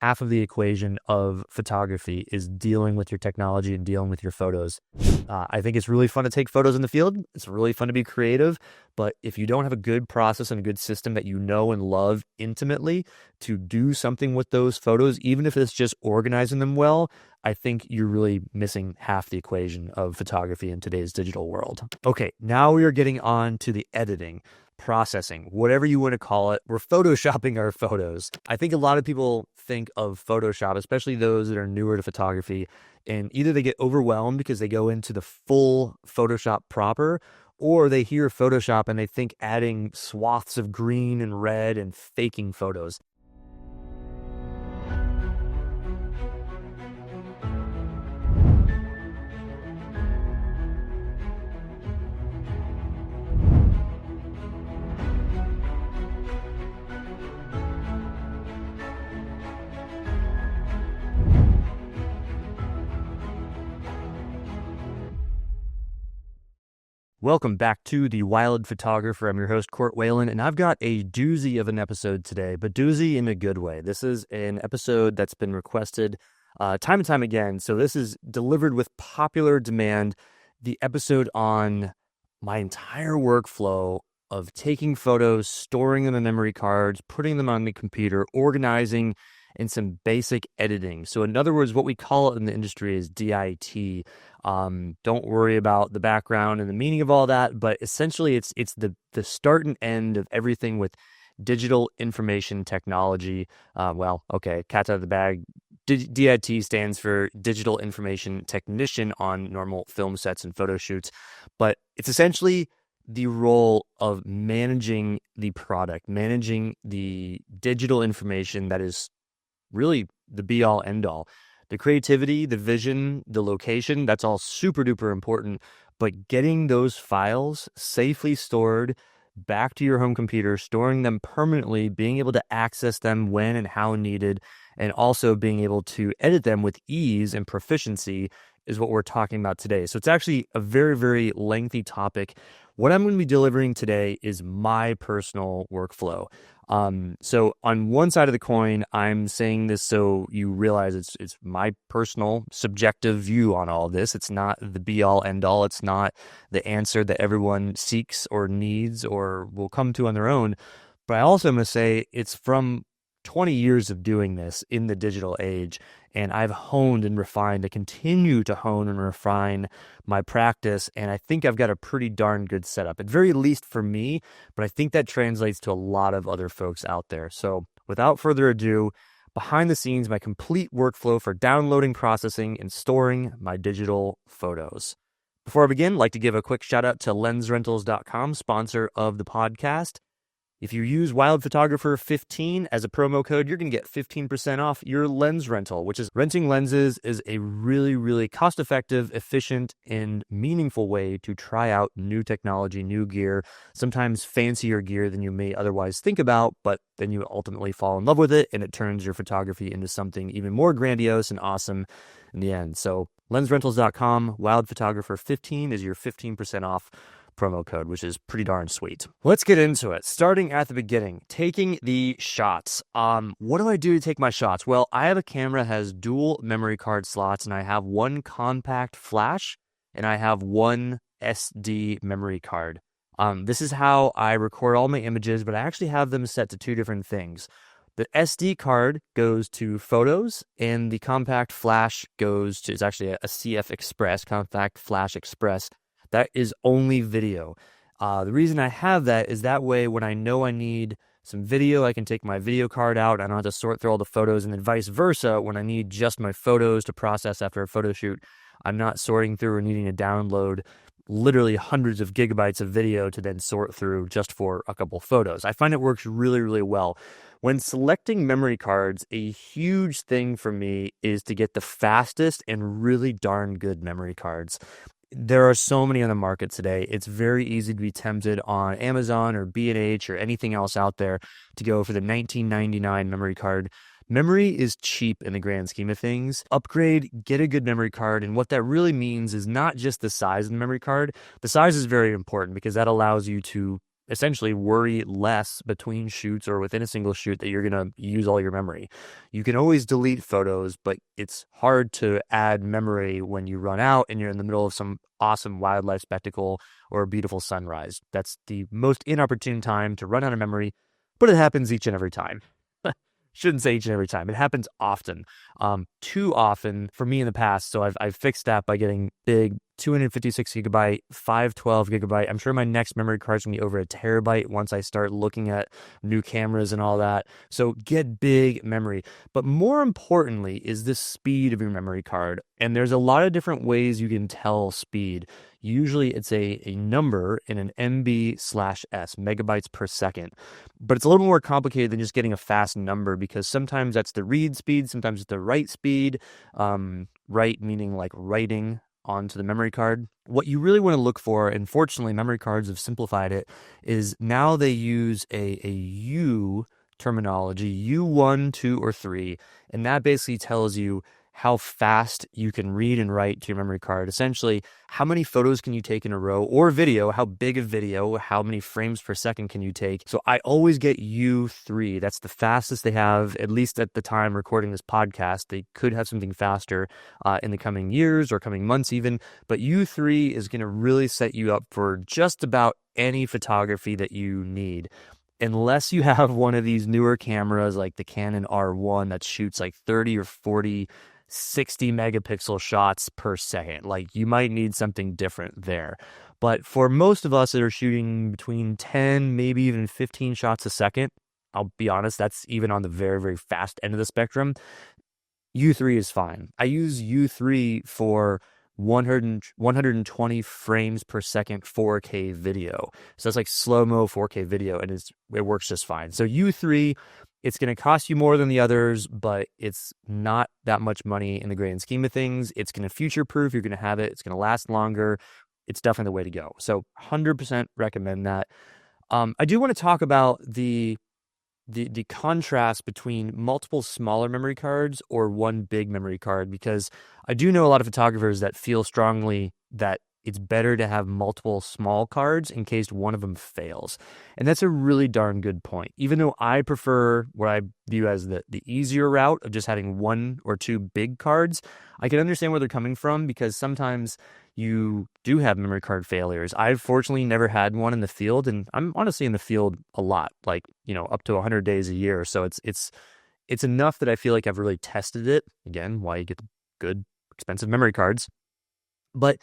half of the equation of photography is dealing with your technology and dealing with your photos. I think it's really fun to take photos in the field. It's really fun to be creative. But if you don't have a good process and a good system that you know and love intimately to do something with those photos, even if it's just organizing them well, I think you're really missing half the equation of photography in today's digital world. Okay, now we are getting on to the editing, processing, whatever you want to call it. We're photoshopping our photos. I think a lot of people think of Photoshop, especially those that are newer to photography, and either they get overwhelmed because they go into the full Photoshop proper, or they hear Photoshop and they think adding swaths of green and red and faking photos. Welcome back to The Wild Photographer. I'm your host, Whelan, and I've got a doozy of an episode today, but doozy in a good way. This is an episode that's been requested time and time again, so this is delivered with popular demand. The episode on my entire workflow of taking photos, storing them in memory cards, putting them on the computer, organizing, and some basic editing. So in other words, what we call it in the industry is DIT. Don't worry about the background and the meaning of all that, but essentially it's the start and end of everything with digital information technology. Cat's out of the bag. DIT stands for Digital Information Technician on normal film sets and photo shoots, but it's essentially the role of managing the product, managing the digital information that is really the be-all, end-all. The creativity, the vision, the location, that's all super duper important, but getting those files safely stored back to your home computer, storing them permanently, being able to access them when and how needed, and also being able to edit them with ease and proficiency is what we're talking about today. So it's actually a very, very lengthy topic. What I'm going to be delivering today is my personal workflow. So on one side of the coin, I'm saying this so you realize it's my personal subjective view on all this. It's not the be all end all. It's not the answer that everyone seeks or needs or will come to on their own. But I also am going to say it's from 20 years of doing this in the digital age, and I've honed and refined to continue to hone and refine my practice, and I think I've got a pretty darn good setup, at very least for me, but I think that translates to a lot of other folks out there. So without further ado, behind the scenes, my complete workflow for downloading, processing, and storing my digital photos. Before I begin, I'd like to give a quick shout out to lensrentals.com, sponsor of the podcast. If you use Wild Photographer 15 as a promo code, you're going to get 15% off your lens rental, which is renting lenses is a really, really cost-effective, efficient, and meaningful way to try out new technology, new gear, sometimes fancier gear than you may otherwise think about, but then you ultimately fall in love with it, and it turns your photography into something even more grandiose and awesome in the end. So lensrentals.com, Wild Photographer 15 is your 15% off promo code, which is pretty darn sweet. Let's get into it. Starting at the beginning, taking the shots. What do I do to take my shots? Well, I have a camera that has dual memory card slots, and I have one compact flash, and I have one SD memory card. This is how I record all my images, but I actually have them set to two different things. The SD card goes to photos, and the compact flash goes to, it's actually a CF Express, Compact Flash Express. That is only video. The reason I have that is that way when I know I need some video, I can take my video card out. I don't have to sort through all the photos, and then vice versa. When I need just my photos to process after a photo shoot, I'm not sorting through or needing to download literally hundreds of gigabytes of video to then sort through just for a couple photos. I find it works really, really well. When selecting memory cards, a huge thing for me is to get the fastest and really darn good memory cards. There are so many on the market today. It's very easy to be tempted on Amazon or B&H or anything else out there to go for the $19.99 memory card. Memory is cheap in the grand scheme of things. Upgrade, get a good memory card, and what that really means is not just the size of the memory card. The size is very important because that allows you to essentially worry less between shoots or within a single shoot that you're going to use all your memory. You can always delete photos, but it's hard to add memory when you run out and you're in the middle of some awesome wildlife spectacle or a beautiful sunrise. That's the most inopportune time to run out of memory, but it happens each and every time. Shouldn't say each and every time. It happens often, too often for me in the past. So I've fixed that by getting big 256 gigabyte, 512 gigabyte. I'm sure my next memory card is going to be over a terabyte once I start looking at new cameras and all that. So get big memory. But more importantly is the speed of your memory card. And there's a lot of different ways you can tell speed. Usually it's a number in an MB/S, megabytes per second. But it's a little more complicated than just getting a fast number, because sometimes that's the read speed, sometimes it's the write speed. Write meaning like writing onto the memory card. What you really want to look for, and fortunately memory cards have simplified it, is now they use a U terminology, U1, 2, or 3, and that basically tells you how fast you can read and write to your memory card. Essentially, how many photos can you take in a row, or video, how big a video, how many frames per second can you take. So I always get U3. That's the fastest they have, at least at the time recording this podcast. They could have something faster in the coming years or coming months even, but U3 is going to really set you up for just about any photography that you need. Unless you have one of these newer cameras like the Canon R1 that shoots like 30 or 40 60 megapixel shots per second. Like, you might need something different there. But for most of us that are shooting between 10, maybe even 15 shots a second, I'll be honest, that's even on the very, very fast end of the spectrum, U3 is fine. I use U3 for 120 frames per second 4K video. So it's like slow-mo 4K video, and it works just fine. So U3, it's going to cost you more than the others, but it's not that much money in the grand scheme of things. It's going to future-proof. You're going to have it. It's going to last longer. It's definitely the way to go. So 100% recommend that. I do want to talk about the contrast between multiple smaller memory cards or one big memory card, because I do know a lot of photographers that feel strongly that it's better to have multiple small cards in case one of them fails. And that's a really darn good point. Even though I prefer what I view as the easier route of just having one or two big cards, I can understand where they're coming from, because sometimes you do have memory card failures. I've fortunately never had one in the field, and I'm honestly in the field a lot, like, up to 100 days a year. So it's enough that I feel like I've really tested it. Again, why you get the good, expensive memory cards. But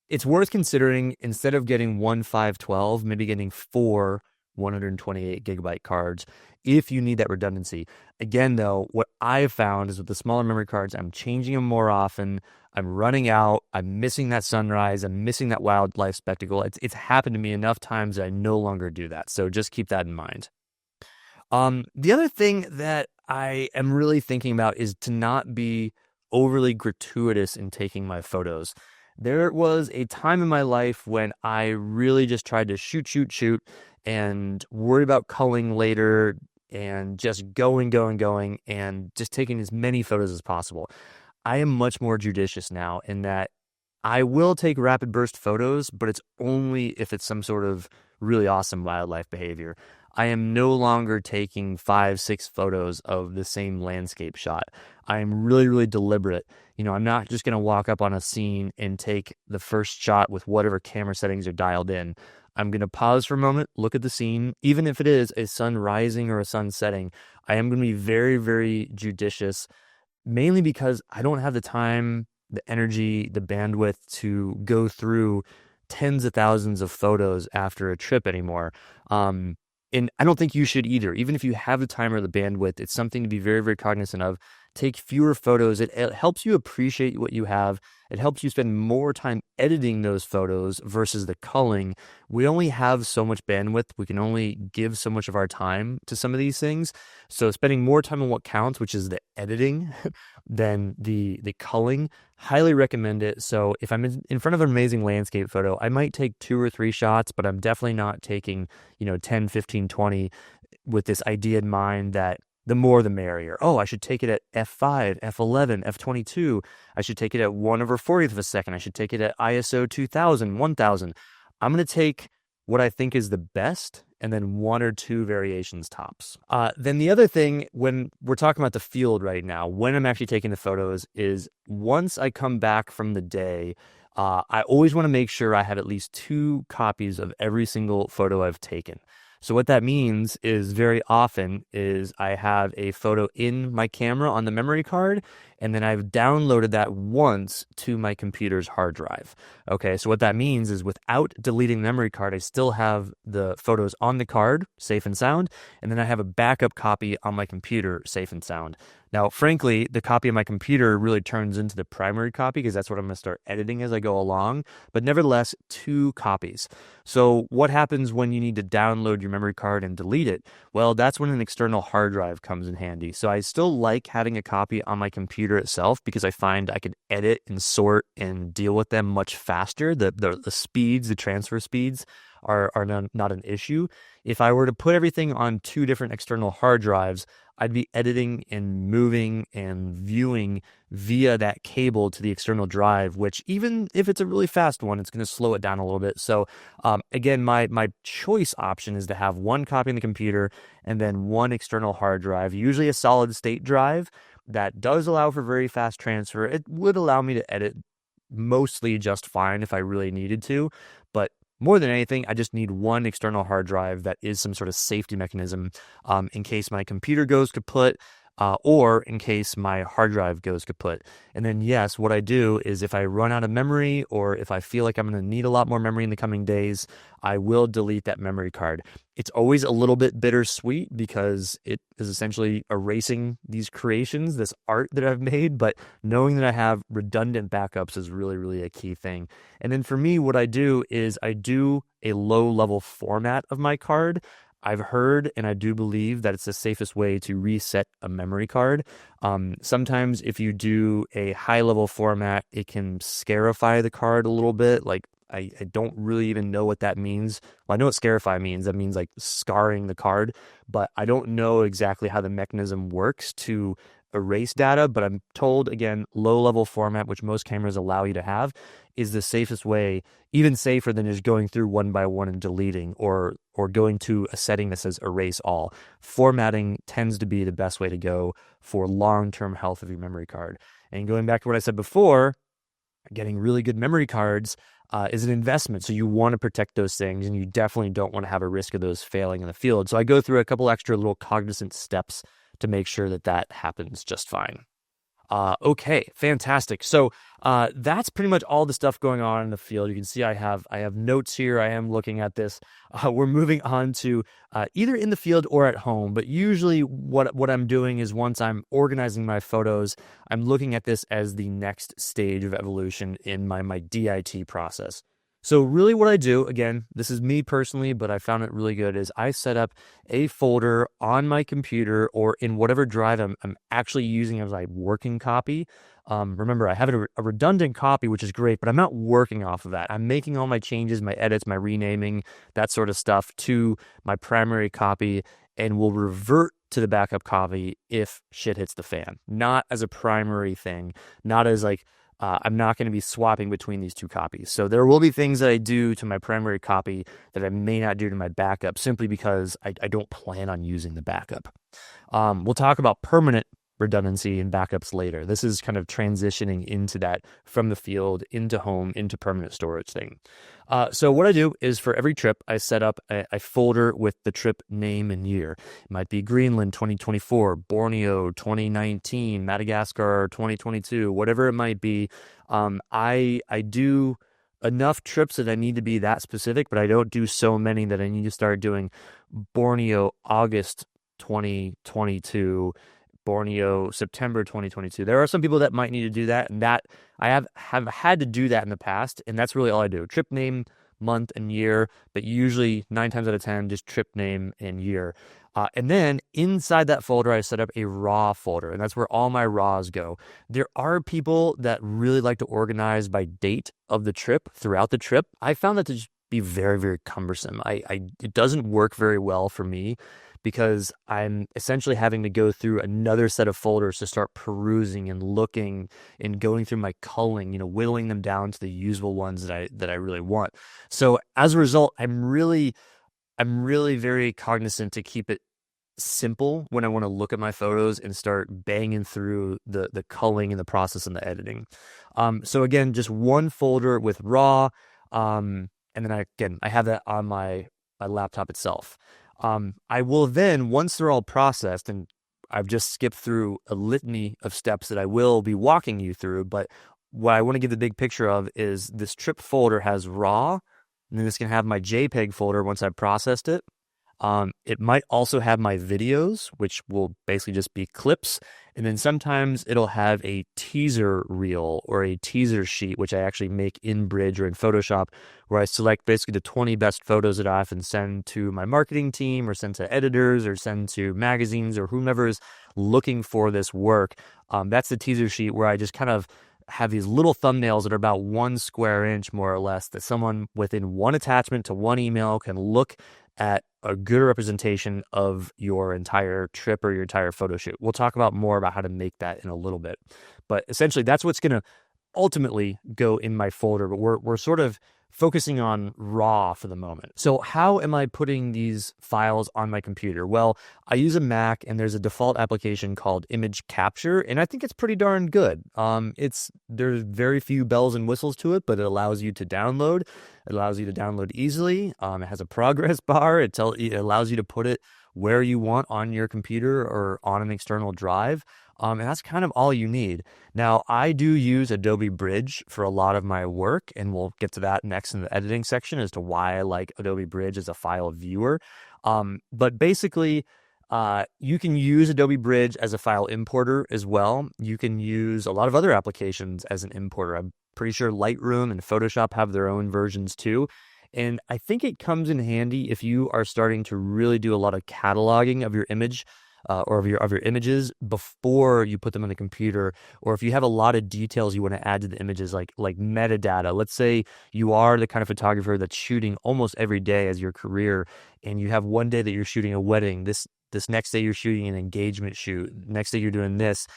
it's worth considering, instead of getting one 512, maybe getting four 128 gigabyte cards if you need that redundancy. Again, though, what I've found is with the smaller memory cards, I'm changing them more often. I'm running out. I'm missing that sunrise. I'm missing that wildlife spectacle. It's happened to me enough times that I no longer do that. So just keep that in mind. The other thing that I am really thinking about is to not be overly gratuitous in taking my photos. There was a time in my life when I really just tried to shoot, and worry about culling later, and just going, and just taking as many photos as possible. I am much more judicious now in that I will take rapid burst photos, but it's only if it's some sort of really awesome wildlife behavior. I am no longer taking 5, 6 photos of the same landscape shot. I am really, really deliberate. I'm not just going to walk up on a scene and take the first shot with whatever camera settings are dialed in. I'm going to pause for a moment, look at the scene. Even if it is a sun rising or a sun setting, I am going to be very, very judicious, mainly because I don't have the time, the energy, the bandwidth to go through tens of thousands of photos after a trip anymore. And I don't think you should either. Even if you have the time or the bandwidth, it's something to be very, very cognizant of. Take fewer photos. It helps you appreciate what you have. It helps you spend more time editing those photos versus the culling. We only have so much bandwidth. We can only give so much of our time to some of these things. So spending more time on what counts, which is the editing, than the culling, highly recommend it. So if I'm in front of an amazing landscape photo, I might take 2 or 3 shots, but I'm definitely not taking 10, 15, 20 with this idea in mind that the more the merrier. Oh, I should take it at f5, f11, f22. I should take it at 1/40th of a second. I should take it at ISO 2000, 1000. I'm going to take what I think is the best and then one or two variations tops. Then the other thing, when we're talking about the field right now, when I'm actually taking the photos, is once I come back from the day, I always want to make sure I have at least two copies of every single photo I've taken. So what that means is very often is I have a photo in my camera on the memory card, and then I've downloaded that once to my computer's hard drive. Okay, so what that means is without deleting the memory card, I still have the photos on the card, safe and sound, and then I have a backup copy on my computer, safe and sound. Now, frankly, the copy of my computer really turns into the primary copy because that's what I'm going to start editing as I go along, but nevertheless, two copies. So what happens when you need to download your memory card and delete it? Well, that's when an external hard drive comes in handy. So I still like having a copy on my computer itself because I find I can edit and sort and deal with them much faster. The speeds, the transfer speeds are not an issue. If I were to put everything on two different external hard drives, I'd be editing and moving and viewing via that cable to the external drive, which even if it's a really fast one, it's going to slow it down a little bit. So again, my choice option is to have one copy on the computer and then one external hard drive, usually a solid state drive that does allow for very fast transfer. It would allow me to edit mostly just fine if I really needed to, but more than anything, I just need one external hard drive that is some sort of safety mechanism in case my computer goes kaput or in case my hard drive goes kaput. And then, yes, what I do is if I run out of memory or if I feel like I'm going to need a lot more memory in the coming days, I will delete that memory card. It's always a little bit bittersweet because it is essentially erasing these creations, this art that I've made, but knowing that I have redundant backups is really, really a key thing. And then for me, what I do is I do a low-level format of my card. I've heard and I do believe that it's the safest way to reset a memory card. Sometimes if you do a high-level format, it can scarify the card a little bit. Like I don't really even know what that means. Well, I know what scarify means. That means like scarring the card, but I don't know exactly how the mechanism works to erase data, but I'm told, again, low-level format, which most cameras allow you to have, is the safest way, even safer than just going through one by one and deleting or going to a setting that says erase all. Formatting tends to be the best way to go for long-term health of your memory card. And going back to what I said before, getting really good memory cards is an investment. So you want to protect those things, and you definitely don't want to have a risk of those failing in the field. So I go through a couple extra little cognizant steps to make sure that that happens just fine. Okay, fantastic. So that's pretty much all the stuff going on in the field. You can see I have notes here. I am looking at this. We're moving on to either in the field or at home. But usually what I'm doing is once I'm organizing my photos, I'm looking at this as the next stage of evolution in my DIT process. So really what I do, again, this is me personally, but I found it really good, is I set up a folder on my computer or in whatever drive I'm actually using as my working copy. Remember, I have a redundant copy, which is great, but I'm not working off of that. I'm making all my changes, my edits, my renaming, that sort of stuff to my primary copy, and will revert to the backup copy if shit hits the fan. Not as a primary thing, not as like, I'm not going to be swapping between these two copies. So there will be things that I do to my primary copy that I may not do to my backup simply because I don't plan on using the backup. We'll talk about permanent redundancy and backups later. This is kind of transitioning into that from the field into home into permanent storage thing. So what I do is for every trip, I set up a folder with the trip name and year. It might be Greenland 2024, Borneo 2019, Madagascar 2022, whatever it might be. I do enough trips that I need to be that specific, but I don't do so many that I need to start doing Borneo August 2022, Borneo September 2022. There are some people that might need to do that, and that I have had to do that in the past, and that's really all I do. Trip name, month, and year, but usually 9 times out of 10, just trip name and year. And then inside that folder, I set up a raw folder, and that's where all my raws go. There are people that really like to organize by date of the trip throughout the trip. I found that to just be very, very cumbersome. It doesn't work very well for me, because I'm essentially having to go through another set of folders to start perusing and looking and going through my culling, whittling them down to the usable ones that I really want. So as a result, I'm really I'm really very cognizant to keep it simple when I want to look at my photos and start banging through the culling and the process and the editing. So again, just one folder with raw, and then I have that on my laptop itself. I will then, once they're all processed, and I've just skipped through a litany of steps that I will be walking you through, but what I want to give the big picture of is this trip folder has raw, and then it's going to have my JPEG folder once I've processed it. It might also have my videos, which will basically just be clips. And then sometimes it'll have a teaser reel or a teaser sheet, which I actually make in Bridge or in Photoshop, where I select basically the 20 best photos that I often send to my marketing team or send to editors or send to magazines or whomever is looking for this work. That's the teaser sheet where I just kind of have these little thumbnails that are about 1 square inch, more or less, that someone within one attachment to one email can look at a good representation of your entire trip or your entire photo shoot. We'll talk about more about how to make that in a little bit. But essentially, that's what's going to ultimately go in my folder. But we're sort of focusing on raw for the moment. So how am I putting these files on my computer? Well, I use a Mac, and there's a default application called Image Capture, and I think it's pretty darn good. There's very few bells and whistles to it, but it allows you to download. It allows you to download easily. It has a progress bar. It allows you to put it where you want on your computer or on an external drive. And that's kind of all you need. Now, I do use Adobe Bridge for a lot of my work, and we'll get to that next in the editing section as to why I like Adobe Bridge as a file viewer. But basically, you can use Adobe Bridge as a file importer as well. You can use a lot of other applications as an importer. I'm pretty sure Lightroom and Photoshop have their own versions too. And I think it comes in handy if you are starting to really do a lot of cataloging of your image or of your images before you put them on the computer, or if you have a lot of details you want to add to the images, like metadata. Let's say you are the kind of photographer that's shooting almost every day as your career, and you have one day that you're shooting a wedding, this next day you're shooting an engagement shoot, next day you're doing this.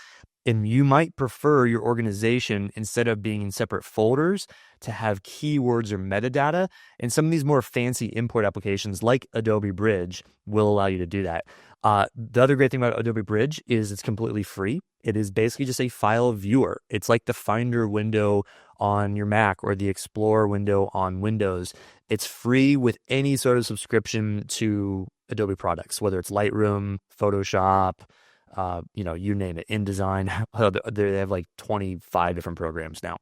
And you might prefer your organization, instead of being in separate folders, to have keywords or metadata. And some of these more fancy import applications like Adobe Bridge will allow you to do that. The other great thing about Adobe Bridge is it's completely free. It is basically just a file viewer. It's like the Finder window on your Mac or the Explorer window on Windows. It's free with any sort of subscription to Adobe products, whether it's Lightroom, Photoshop, you name it, InDesign. They have like 25 different programs now.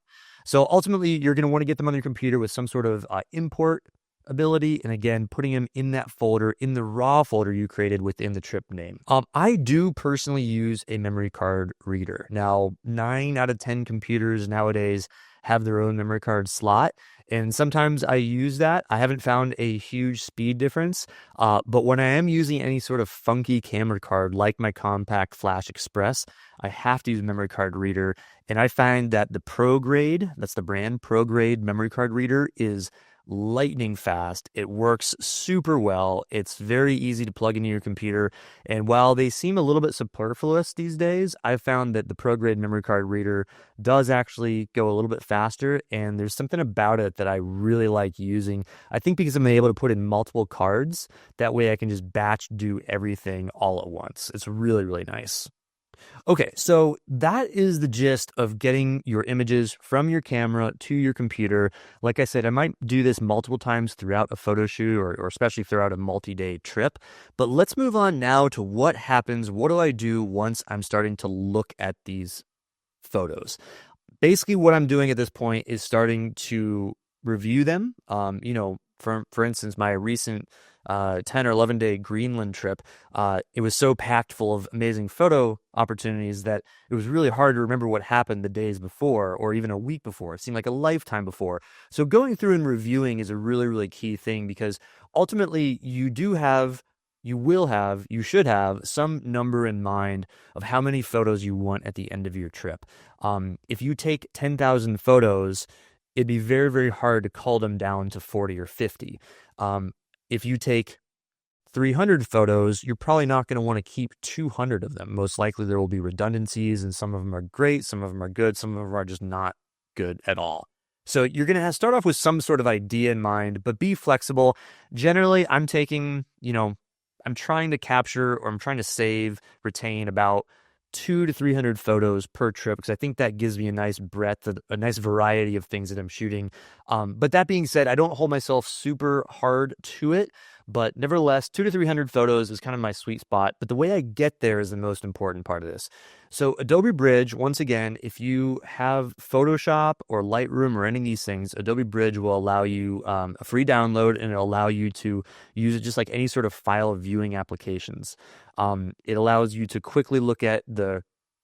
So ultimately, you're going to want to get them on your computer with some sort of import ability. And again, putting them in that folder, in the raw folder you created within the trip name. I do personally use a memory card reader. Now, 9 out of 10 computers nowadays have their own memory card slot. And sometimes I use that. I haven't found a huge speed difference. But when I am using any sort of funky camera card like my Compact Flash Express, I have to use a memory card reader. And I find that the ProGrade, that's the brand, ProGrade memory card reader, is lightning fast. It works super well. It's very easy to plug into your computer. And while they seem a little bit superfluous these days, I've found that the ProGrade memory card reader does actually go a little bit faster. And there's something about it that I really like using. I think because I'm able to put in multiple cards, that way I can just batch do everything all at once. It's really, really nice. Okay, so that is the gist of getting your images from your camera to your computer. Like I said, I might do this multiple times throughout a photo shoot or especially throughout a multi-day trip. But let's move on now to what happens. What do I do once I'm starting to look at these photos? Basically, what I'm doing at this point is starting to review them. For instance, my recent 10 or 11 day Greenland trip, it was so packed full of amazing photo opportunities that it was really hard to remember what happened the days before or even a week before. It seemed like a lifetime before. So going through and reviewing is a really, really key thing, because ultimately you should have some number in mind of how many photos you want at the end of your trip. If you take 10,000 photos, it'd be very, very hard to cull them down to 40 or 50. If you take 300 photos, you're probably not going to want to keep 200 of them. Most likely there will be redundancies, and some of them are great, some of them are good, some of them are just not good at all. So you're going to start off with some sort of idea in mind, but be flexible. Generally, I'm taking, I'm trying to capture or I'm trying to save, retain about 200 to 300 photos per trip because I think that gives me a nice breadth, a nice variety of things that I'm shooting. But that being said, I don't hold myself super hard to it. But nevertheless, 200 to 300 photos is kind of my sweet spot. But the way I get there is the most important part of this. So Adobe Bridge, once again, if you have Photoshop or Lightroom or any of these things, Adobe Bridge will allow you a free download, and it'll allow you to use it just like any sort of file viewing applications. It allows you to quickly look at the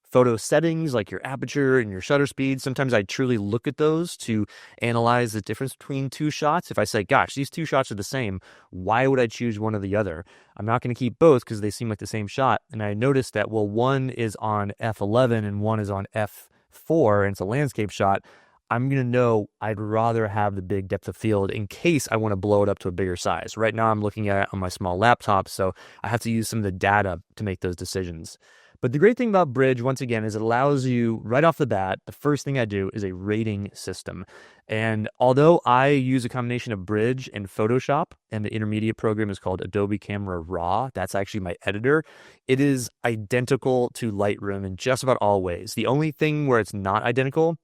photo settings like your aperture and your shutter speed. Sometimes I truly look at those to analyze the difference between two shots. If I say, gosh, these two shots are the same, why would I choose one or the other? I'm not going to keep both because they seem like the same shot. And I noticed that, well, one is on f11 and one is on f4 and it's a landscape shot. I'm going to know I'd rather have the big depth of field in case I want to blow it up to a bigger size. Right now I'm looking at it on my small laptop, so I have to use some of the data to make those decisions. But the great thing about Bridge, once again, is it allows you right off the bat, the first thing I do is a rating system. And although I use a combination of Bridge and Photoshop, and the intermediate program is called Adobe Camera Raw, that's actually my editor, it is identical to Lightroom in just about all ways. The only thing where it's not identical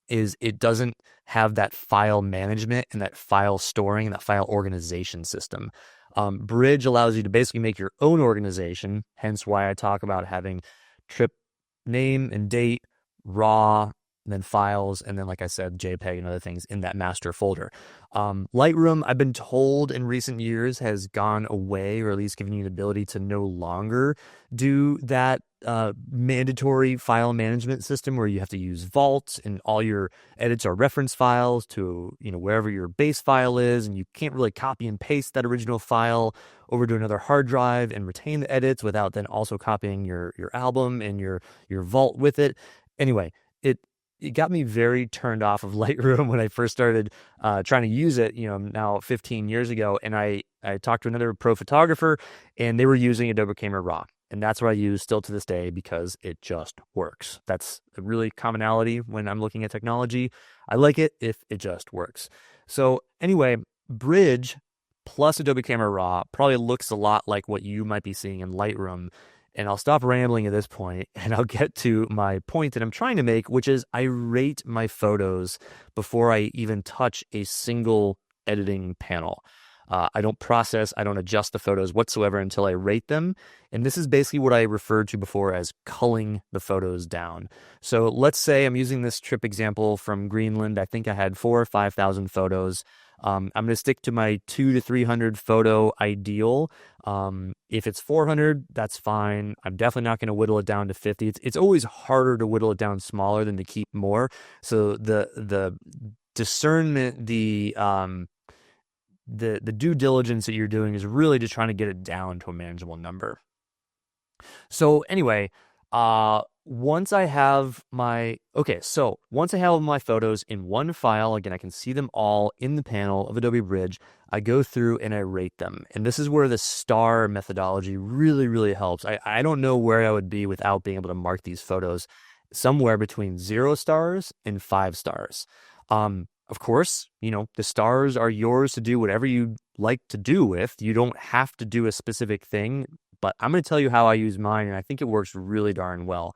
is it doesn't have that file management and that file storing and that file organization system. Bridge allows you to basically make your own organization, hence why I talk about having trip name and date, raw, and then files, and then, like I said, JPEG and other things in that master folder. Lightroom, I've been told in recent years, has gone away, or at least given you the ability to no longer do that mandatory file management system where you have to use Vault and all your edits are reference files to wherever your base file is, and you can't really copy and paste that original file over to another hard drive and retain the edits without then also copying your album and your Vault with it. Anyway, it got me very turned off of Lightroom when I first started trying to use it, now 15 years ago. And I talked to another pro photographer, and they were using Adobe Camera Raw. And that's what I use still to this day because it just works. That's a really commonality when I'm looking at technology. I like it if it just works. So anyway, Bridge plus Adobe Camera Raw probably looks a lot like what you might be seeing in Lightroom. And I'll stop rambling at this point and I'll get to my point that I'm trying to make, which is I rate my photos before I even touch a single editing panel. I don't process, I don't adjust the photos whatsoever until I rate them. And this is basically what I referred to before as culling the photos down. So let's say I'm using this trip example from Greenland. I think I had 4,000 or 5,000 photos. I'm going to stick to my 200 to 300 photo ideal. If it's 400, that's fine. I'm definitely not going to whittle it down to 50. It's always harder to whittle it down smaller than to keep more. So the discernment, the due diligence that you're doing is really just trying to get it down to a manageable number. So anyway, once I have my photos in one file, again, I can see them all in the panel of Adobe Bridge. I go through and I rate them. And this is where the star methodology really, really helps. I don't know where I would be without being able to mark these photos somewhere between 0 stars and 5 stars. Of course, the stars are yours to do whatever you like to do with. You don't have to do a specific thing, but I'm going to tell you how I use mine, and I think it works really darn well.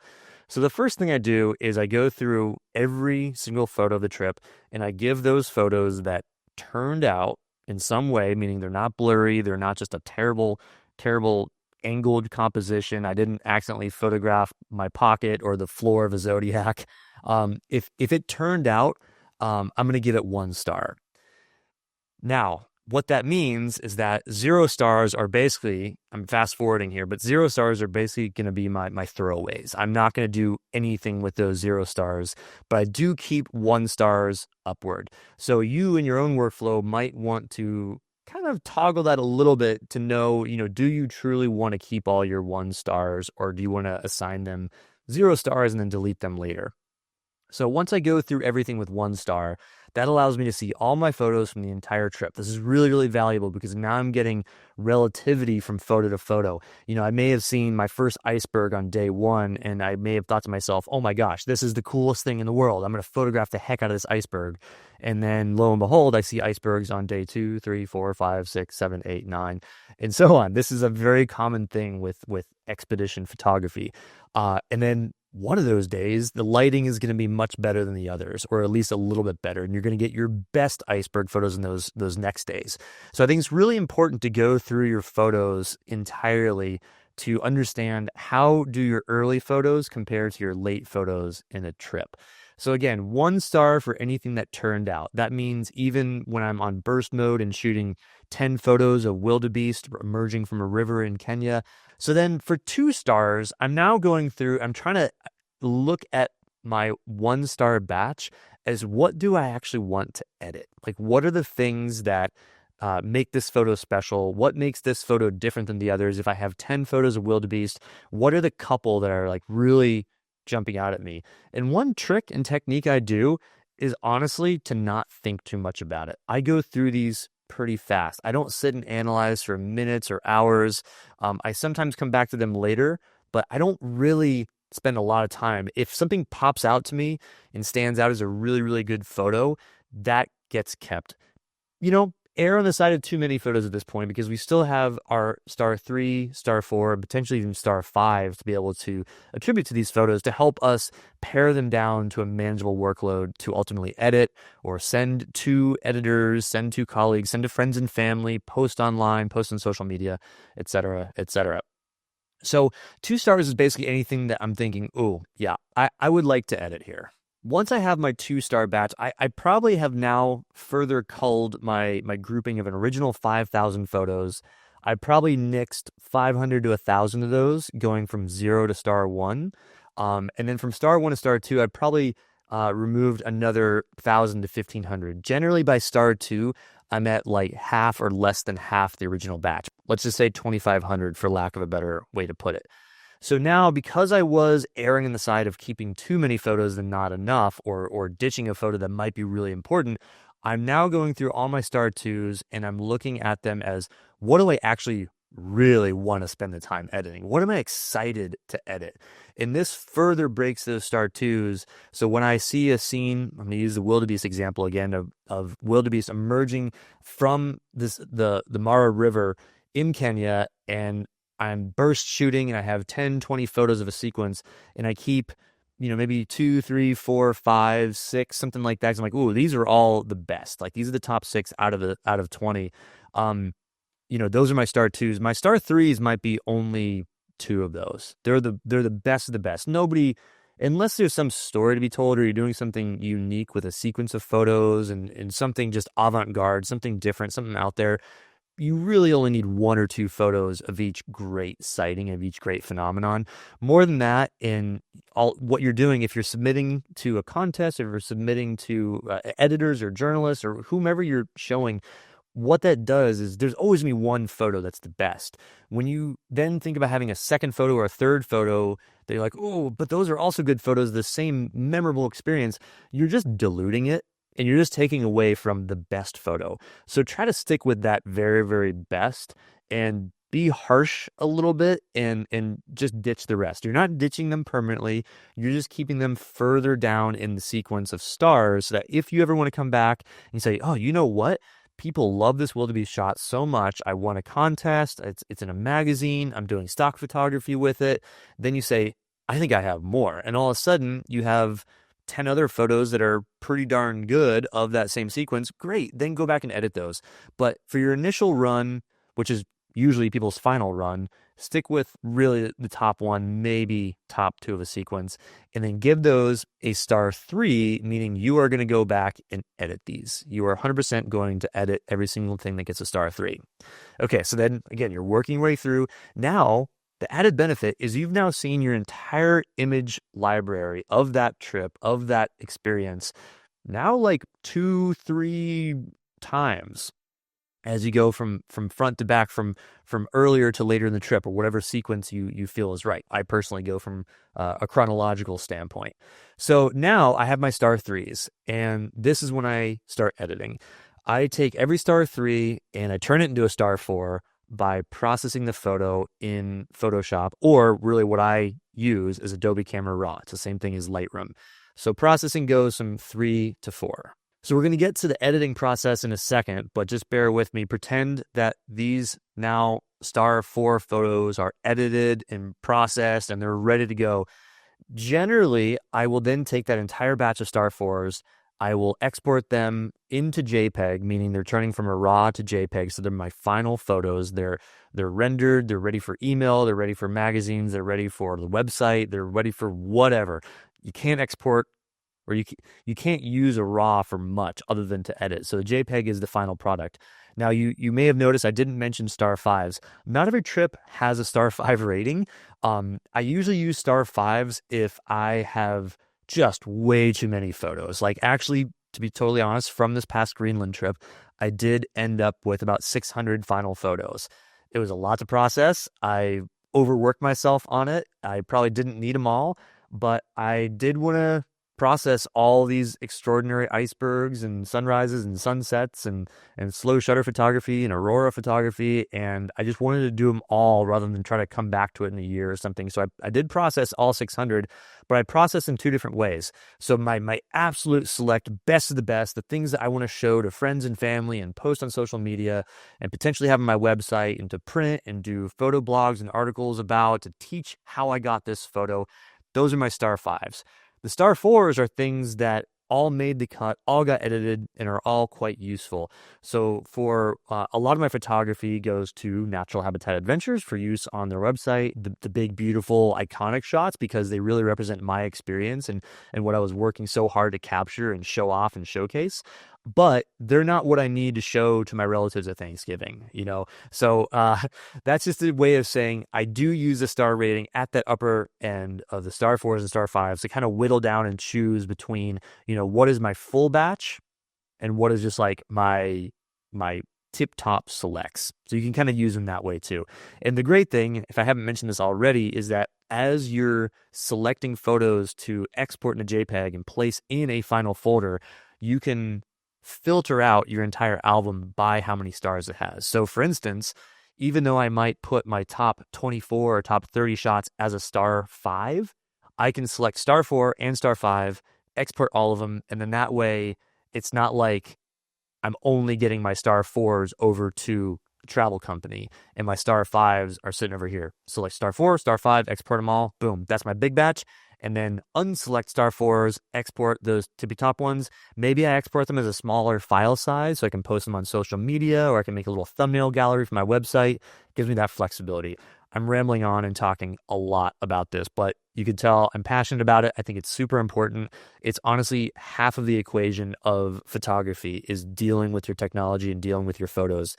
So the first thing I do is I go through every single photo of the trip, and I give those photos that turned out in some way, meaning they're not blurry, they're not just a terrible, terrible angled composition. I didn't accidentally photograph my pocket or the floor of a Zodiac. If it turned out, I'm going to give it 1 star. Now, what that means is that 0 stars are basically, I'm fast forwarding here, but 0 stars are basically going to be my throwaways. I'm not going to do anything with those 0 stars, but I do keep 1 stars upward. So you in your own workflow might want to kind of toggle that a little bit to know, do you truly want to keep all your 1 stars, or do you want to assign them 0 stars and then delete them later? So once I go through everything with 1 star, That allows me to see all my photos from the entire trip. This is really, really valuable because now I'm getting relativity from photo to photo. I may have seen my first iceberg on day one, and I may have thought to myself, oh my gosh, this is the coolest thing in the world. I'm going to photograph the heck out of this iceberg. And then lo and behold, I see icebergs on day 2, 3, 4, 5, 6, 7, 8, 9, and so on. This is a very common thing with expedition photography. And then one of those days, the lighting is going to be much better than the others, or at least a little bit better, and you're going to get your best iceberg photos in those next days. So I think it's really important to go through your photos entirely to understand how do your early photos compare to your late photos in a trip. So again, 1 star for anything that turned out. That means even when I'm on burst mode and shooting 10 photos of wildebeest emerging from a river in Kenya. So then for 2 stars, I'm now going through, I'm trying to look at my 1 star batch as what do I actually want to edit? Like, what are the things that make this photo special? What makes this photo different than the others? If I have 10 photos of wildebeest, what are the couple that are like really jumping out at me? And one trick and technique I do is honestly to not think too much about it. I go through these pretty fast. I don't sit and analyze for minutes or hours. I sometimes come back to them later, but I don't really spend a lot of time. If something pops out to me and stands out as a really, really good photo, that gets kept. Err on the side of too many photos at this point because we still have our star 3, star 4, potentially even star 5 to be able to attribute to these photos to help us pare them down to a manageable workload to ultimately edit or send to editors, send to colleagues, send to friends and family, post online, post on social media, etc., etc. So 2 stars is basically anything that I'm thinking, oh, yeah, I would like to edit here. Once I have my 2-star batch, I probably have now further culled my grouping of an original 5,000 photos. I probably nixed 500 to 1,000 of those, going from 0 to star 1. And then from star 1 to star 2, I probably removed another 1,000 to 1,500. Generally by star 2, I'm at like half or less than half the original batch. Let's just say 2,500 for lack of a better way to put it. So now, because I was erring on the side of keeping too many photos than not enough, or ditching a photo that might be really important, I'm now going through all my star 2s and I'm looking at them as, what do I actually really want to spend the time editing? What am I excited to edit? And this further breaks those star 2s. So when I see a scene, I'm going to use the wildebeest example again of wildebeest emerging from the Mara River in Kenya, and I'm burst shooting and I have 10, 20 photos of a sequence, and I keep, maybe 2, 3, 4, 5, 6, something like that. So I'm like, ooh, these are all the best. Like, these are the top 6 out of 20. Those are my star 2s. My star 3s might be only 2 of those. They're the best of the best. Nobody, unless there's some story to be told, or you're doing something unique with a sequence of photos and something just avant-garde, something different, something out there, you really only need 1 or 2 photos of each great sighting, of each great phenomenon. More than that, in all what you're doing, if you're submitting to a contest, if you're submitting to editors or journalists or whomever you're showing, what that does is there's always going to be 1 photo that's the best. When you then think about having a second photo or a third photo, they're like, oh, but those are also good photos, the same memorable experience, you're just diluting it. And you're just taking away from the best photo. So try to stick with that very, very best and be harsh a little bit and just ditch the rest. You're not ditching them permanently. You're just keeping them further down in the sequence of stars so that if you ever want to come back and say, oh, you know what? People love this wildebeest shot so much. I won a contest. It's in a magazine. I'm doing stock photography with it. Then you say, I think I have more. And all of a sudden you have 10 other photos that are pretty darn good of that same sequence. Great. Then go back and edit those. But for your initial run, which is usually people's final run, stick with really the top 1, maybe top 2 of a sequence, and then give those a star 3, meaning you are going to go back and edit these. You are 100% going to edit every single thing that gets a star 3. Okay, so then again, you're working your way through. Now, the added benefit is you've now seen your entire image library of that trip, of that experience, now like 2, 3 times. as you go from front to back, from earlier to later in the trip, or whatever sequence you feel is right. I personally go from a chronological standpoint. So now I have my star threes, and this is when I start editing. I take every star three and I turn it into a star four by processing the photo in Photoshop, or really what I use is Adobe Camera Raw. It's the same thing as Lightroom. So processing goes from 3 to 4. So we're going to get to the editing process in a second, but just bear with me. Pretend that these now star 4 photos are edited and processed and they're ready to go. Generally, I will then take that entire batch of star 4s. I will export them into JPEG, meaning they're turning from a RAW to JPEG. So they're my final photos. They're rendered. They're ready for email. They're ready for magazines. They're ready for the website. They're ready for whatever. You can't export, or you can't use a RAW for much other than to edit. So the JPEG is the final product. Now, you may have noticed I didn't mention star 5s. Not every trip has a star 5 rating. I usually use star 5s if I have just way too many photos. Like, actually, to be totally honest, from this past Greenland trip, I did end up with about 600 final photos. It was a lot to process. I overworked myself on it. I probably didn't need them all, but I did want to process all these extraordinary icebergs and sunrises and sunsets and slow shutter photography and aurora photography, and I just wanted to do them all rather than try to come back to it in a year or something. So I did process all 600, but I processed in two different ways. So my absolute select best of the best, the things that I want to show to friends and family and post on social media and potentially have on my website and to print and do photo blogs and articles about, to teach how I got this photo, those are my star 5s. The star 4s are things that all made the cut, all got edited, and are all quite useful. So for a lot of my photography goes to Natural Habitat Adventures for use on their website, the big, beautiful, iconic shots, because they really represent my experience and what I was working so hard to capture and show off and showcase. But they're not what I need to show to my relatives at Thanksgiving, you know? So that's just a way of saying I do use the star rating at that upper end of the star 4s and star 5s to kind of whittle down and choose between, you know, what is my full batch and what is just like my tip-top selects. So you can kind of use them that way too. And the great thing, if I haven't mentioned this already, is that as you're selecting photos to export in a JPEG and place in a final folder, you can filter out your entire album by how many stars it has. So for instance, even though I might put my top 24 or top 30 shots as a star 5, I can select star 4 and star 5, export all of them, and then that way it's not like I'm only getting my star 4s over to a travel company and my star 5s are sitting over here. Select star 4, star 5, export them all. Boom, that's my big batch. And then unselect star 4s, export those tippy top ones. Maybe I export them as a smaller file size so I can post them on social media, or I can make a little thumbnail gallery for my website. It gives me that flexibility. I'm rambling on and talking a lot about this, but you can tell I'm passionate about it. I think it's super important. It's honestly half of the equation of photography is dealing with your technology and dealing with your photos.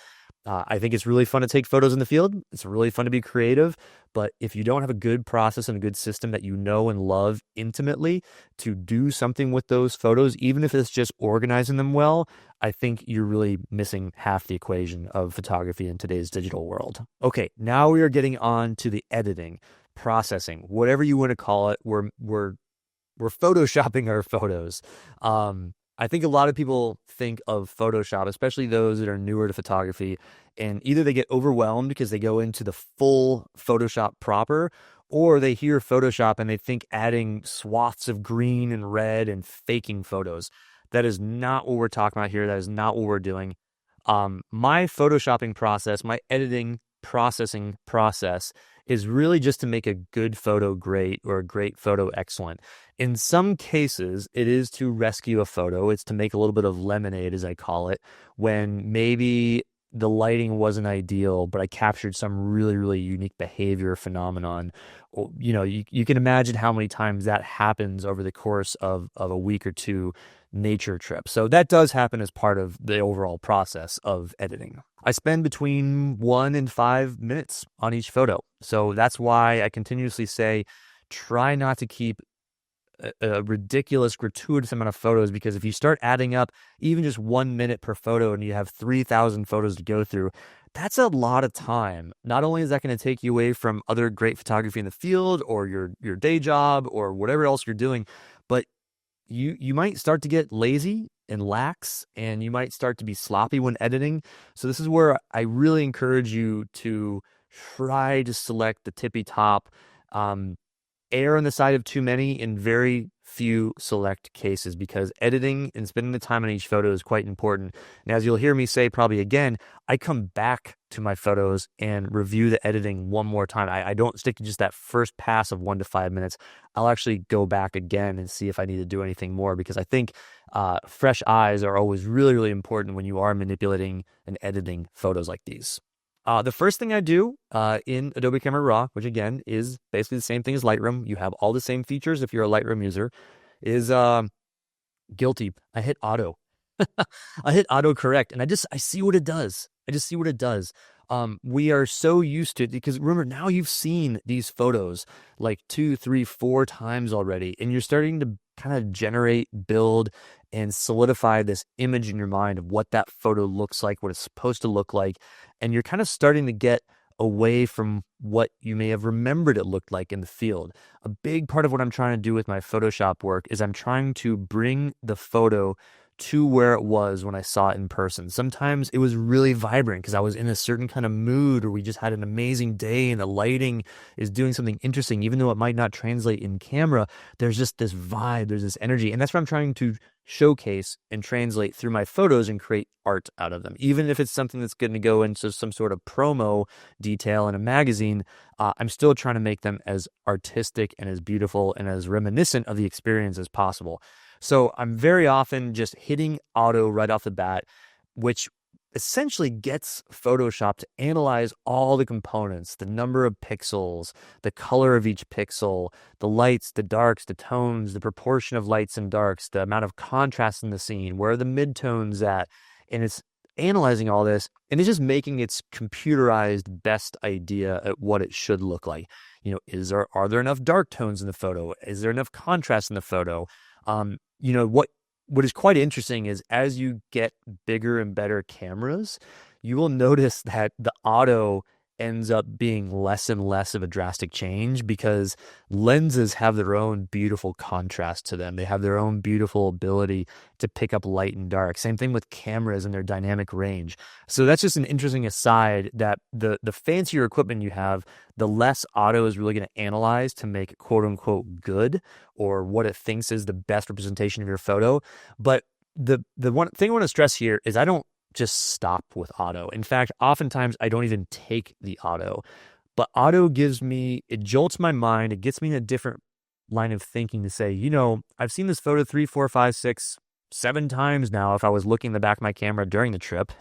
I think it's really fun to take photos in the field. It's really fun to be creative. But if you don't have a good process and a good system that you know and love intimately to do something with those photos, even if it's just organizing them well, I think you're really missing half the equation of photography in today's digital world. Okay, now we are getting on to the editing, processing, whatever you want to call it. We're photoshopping our photos. I think a lot of people think of Photoshop, especially those that are newer to photography, and either they get overwhelmed because they go into the full Photoshop proper, or they hear Photoshop and they think adding swaths of green and red and faking photos. That is not what we're talking about here. That is not what we're doing. My Photoshopping process, my editing processing process is really just to make a good photo great or a great photo excellent. In some cases, it is to rescue a photo. It's to make a little bit of lemonade, as I call it, when maybe the lighting wasn't ideal, but I captured some really, really unique behavior or phenomenon. You know, you can imagine how many times that happens over the course of a week or two nature trip. So that does happen as part of the overall process of editing. I spend between 1 and 5 minutes on each photo. So that's why I continuously say, try not to keep a ridiculous, gratuitous amount of photos, because if you start adding up even just 1 minute per photo and you have 3,000 photos to go through, that's a lot of time. Not only is that going to take you away from other great photography in the field or your day job or whatever else you're doing, but you might start to get lazy and lax, and you might start to be sloppy when editing. So this is where I really encourage you to try to select the tippy top. Err on the side of too many in very few select cases, because editing and spending the time on each photo is quite important. And as you'll hear me say probably again, I come back to my photos and review the editing one more time. I don't stick to just that first pass of 1 to 5 minutes. I'll actually go back again and see if I need to do anything more, because I think fresh eyes are always really, really important when you are manipulating and editing photos like these. The first thing I do in Adobe Camera Raw, which again is basically the same thing as Lightroom, you have all the same features if you're a Lightroom user, is guilty. I hit auto. I hit autocorrect, and I see what it does. I just see what it does. We are so used to it, because remember, now you've seen these photos like 2, 3, 4 times already, and you're starting to kind of generate, build, and solidify this image in your mind of what that photo looks like, what it's supposed to look like. And you're kind of starting to get away from what you may have remembered it looked like in the field. A big part of what I'm trying to do with my Photoshop work is I'm trying to bring the photo to where it was when I saw it in person. Sometimes it was really vibrant because I was in a certain kind of mood, or we just had an amazing day and the lighting is doing something interesting. Even though it might not translate in camera, there's just this vibe, there's this energy. And that's what I'm trying to showcase and translate through my photos and create art out of them. Even if it's something that's going to go into some sort of promo detail in a magazine, I'm still trying to make them as artistic and as beautiful and as reminiscent of the experience as possible. So I'm very often just hitting auto right off the bat, which essentially gets Photoshop to analyze all the components, the number of pixels, the color of each pixel, the lights, the darks, the tones, the proportion of lights and darks, the amount of contrast in the scene, where are the midtones at, and it's analyzing all this, and it's just making its computerized best idea at what it should look like. Are there enough dark tones in the photo? Is there enough contrast in the photo? What is quite interesting is, as you get bigger and better cameras, you will notice that the auto ends up being less and less of a drastic change, because lenses have their own beautiful contrast to them. They have their own beautiful ability to pick up light and dark. Same thing with cameras and their dynamic range. So that's just an interesting aside, that the fancier equipment you have, the less auto is really going to analyze to make it quote unquote good, or what it thinks is the best representation of your photo. But the one thing I want to stress here is I don't just stop with auto. In fact, oftentimes I don't even take the auto, but auto it jolts my mind. It gets me in a different line of thinking to say, I've seen this photo 3, 4, 5, 6, 7 times now if I was looking in the back of my camera during the trip,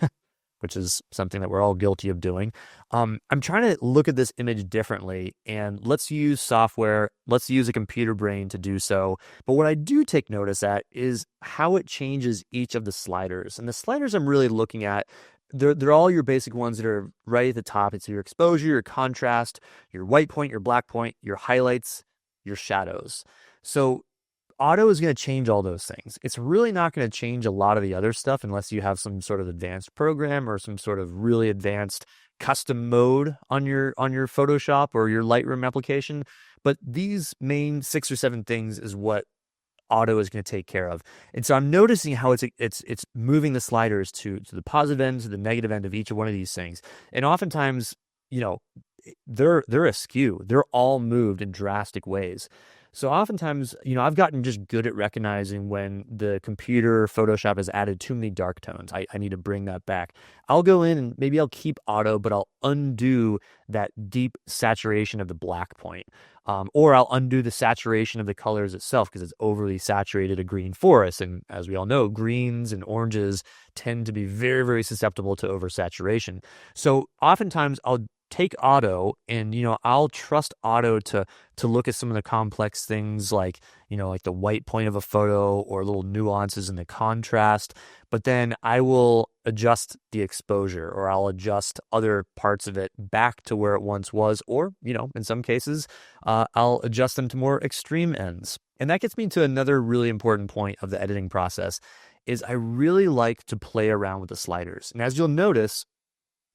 which is something that we're all guilty of doing. I'm trying to look at this image differently, and let's use software, let's use a computer brain to do so. But what I do take notice at is how it changes each of the sliders. And the sliders I'm really looking at, they're all your basic ones that are right at the top. It's your exposure, your contrast, your white point, your black point, your highlights, your shadows. So auto is going to change all those things. It's really not going to change a lot of the other stuff unless you have some sort of advanced program or some sort of really advanced custom mode on your Photoshop or your Lightroom application. But these main 6 or 7 things is what auto is going to take care of. And so I'm noticing how it's moving the sliders to the positive end, to the negative end of each one of these things. And oftentimes, they're askew. They're all moved in drastic ways. So oftentimes, I've gotten just good at recognizing when the computer Photoshop has added too many dark tones. I need to bring that back. I'll go in and maybe I'll keep auto, but I'll undo that deep saturation of the black point. Or I'll undo the saturation of the colors itself because it's overly saturated a green forest. And as we all know, greens and oranges tend to be very, very susceptible to oversaturation. So oftentimes I'll take auto and, I'll trust auto to look at some of the complex things like, like the white point of a photo or little nuances in the contrast. But then I will adjust the exposure, or I'll adjust other parts of it back to where it once was. Or, in some cases, I'll adjust them to more extreme ends. And that gets me to another really important point of the editing process is I really like to play around with the sliders. And as you'll notice,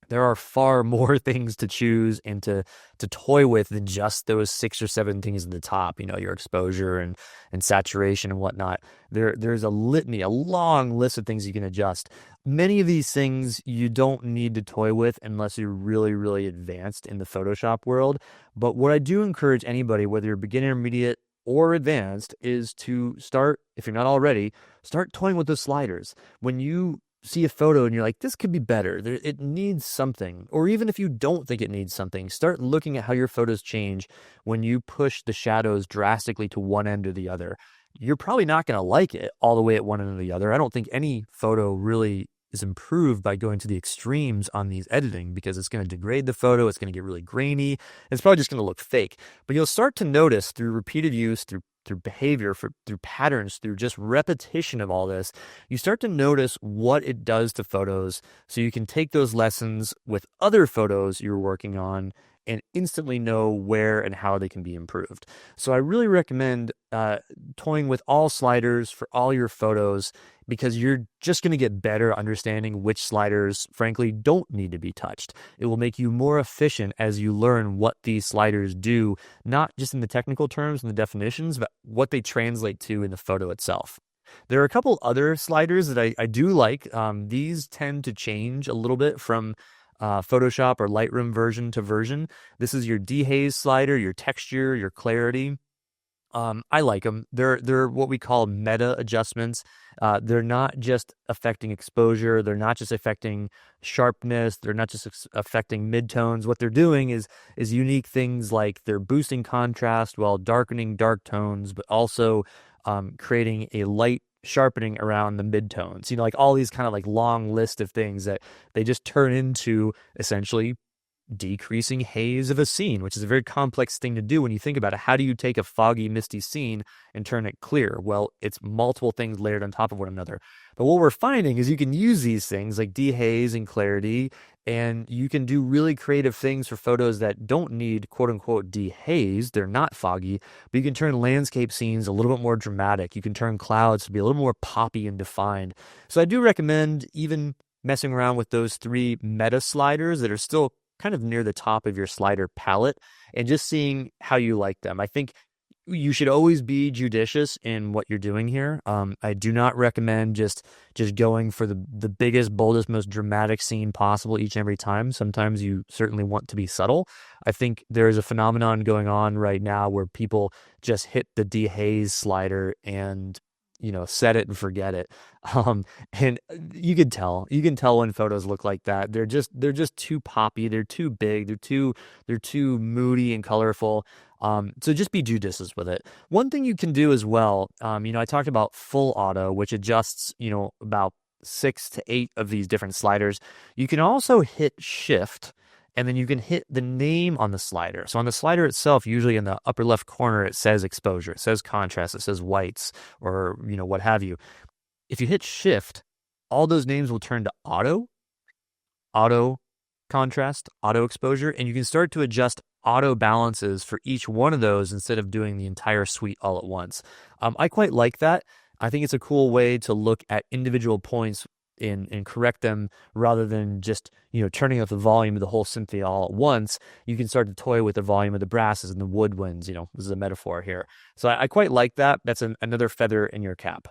there are far more things to choose and to toy with than just those 6 or 7 things at the top, your exposure and saturation and whatnot. There's a litany, a long list of things you can adjust. Many of these things you don't need to toy with unless you're really, really advanced in the Photoshop world. But what I do encourage anybody, whether you're beginner, intermediate, or advanced, is to start, if you're not already, start toying with the sliders. When you see a photo and you're like, this could be better, it needs something, or even if you don't think it needs something, start looking at how your photos change when you push the shadows drastically to one end or the other. You're probably not going to like it all the way at one end or the other. I don't think any photo really is improved by going to the extremes on these editing, because it's going to degrade the photo, it's going to get really grainy, it's probably just going to look fake. But you'll start to notice through repeated use, through behavior, through patterns, through just repetition of all this, you start to notice what it does to photos, so you can take those lessons with other photos you're working on and instantly know where and how they can be improved. So I really recommend toying with all sliders for all your photos, because you're just going to get better understanding which sliders, frankly, don't need to be touched. It will make you more efficient as you learn what these sliders do, not just in the technical terms and the definitions, but what they translate to in the photo itself. There are a couple other sliders that I do like. These tend to change a little bit from Photoshop or Lightroom version to version. This is your dehaze slider, your texture, your clarity. I like them. They're what we call meta adjustments. They're not just affecting exposure. They're not just affecting sharpness. They're not just affecting midtones. What they're doing is unique things, like they're boosting contrast while darkening dark tones, but also creating a light sharpening around the midtones. Like all these kind of like long list of things that they just turn into essentially decreasing haze of a scene, which is a very complex thing to do when you think about it. How do you take a foggy, misty scene and turn it clear? Well, it's multiple things layered on top of one another. But what we're finding is you can use these things like dehaze and clarity, and you can do really creative things for photos that don't need quote unquote dehaze. They're not foggy, but you can turn landscape scenes a little bit more dramatic. You can turn clouds to be a little more poppy and defined. So I do recommend even messing around with those 3 meta sliders that are still kind of near the top of your slider palette, and just seeing how you like them. I think you should always be judicious in what you're doing here. I do not recommend just going for the biggest, boldest, most dramatic scene possible each and every time. Sometimes you certainly want to be subtle. I think there is a phenomenon going on right now where people just hit the dehaze slider and set it and forget it. And you can tell when photos look like that. They're just too poppy. They're too big. They're too moody and colorful. So just be judicious with it. One thing you can do as well, I talked about full auto, which adjusts, about 6 to 8 of these different sliders. You can also hit shift, and then you can hit the name on the slider. So on the slider itself, usually in the upper left corner, it says exposure, it says contrast, it says whites, or, what have you. If you hit shift, all those names will turn to auto contrast, auto exposure, and you can start to adjust auto balances for each one of those instead of doing the entire suite all at once. I quite like that. I think it's a cool way to look at individual points and correct them, rather than just turning up the volume of the whole symphony all at once. You can start to toy with the volume of the brasses and the woodwinds. This is a metaphor here. So I quite like that. That's another feather in your cap.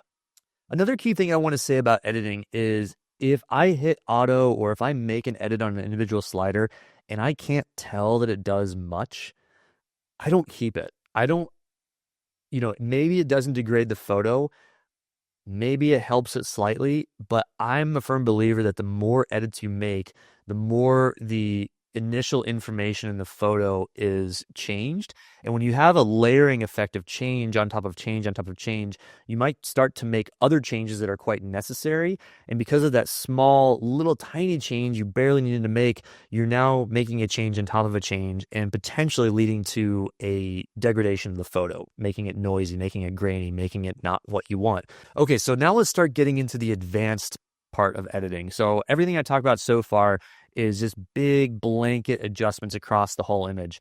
Another key thing I want to say about editing is, if I hit auto or if I make an edit on an individual slider and I can't tell that it does much, I don't keep it. I don't, maybe it doesn't degrade the photo. Maybe it helps it slightly, but I'm a firm believer that the more edits you make, the more the initial information in the photo is changed. And when you have a layering effect of change on top of change on top of change, you might start to make other changes that are quite necessary. And because of that small, little tiny change you barely needed to make, you're now making a change on top of a change and potentially leading to a degradation of the photo, making it noisy, making it grainy, making it not what you want. Okay, so now let's start getting into the advanced part of editing. So everything I talked about so far is just big blanket adjustments across the whole image.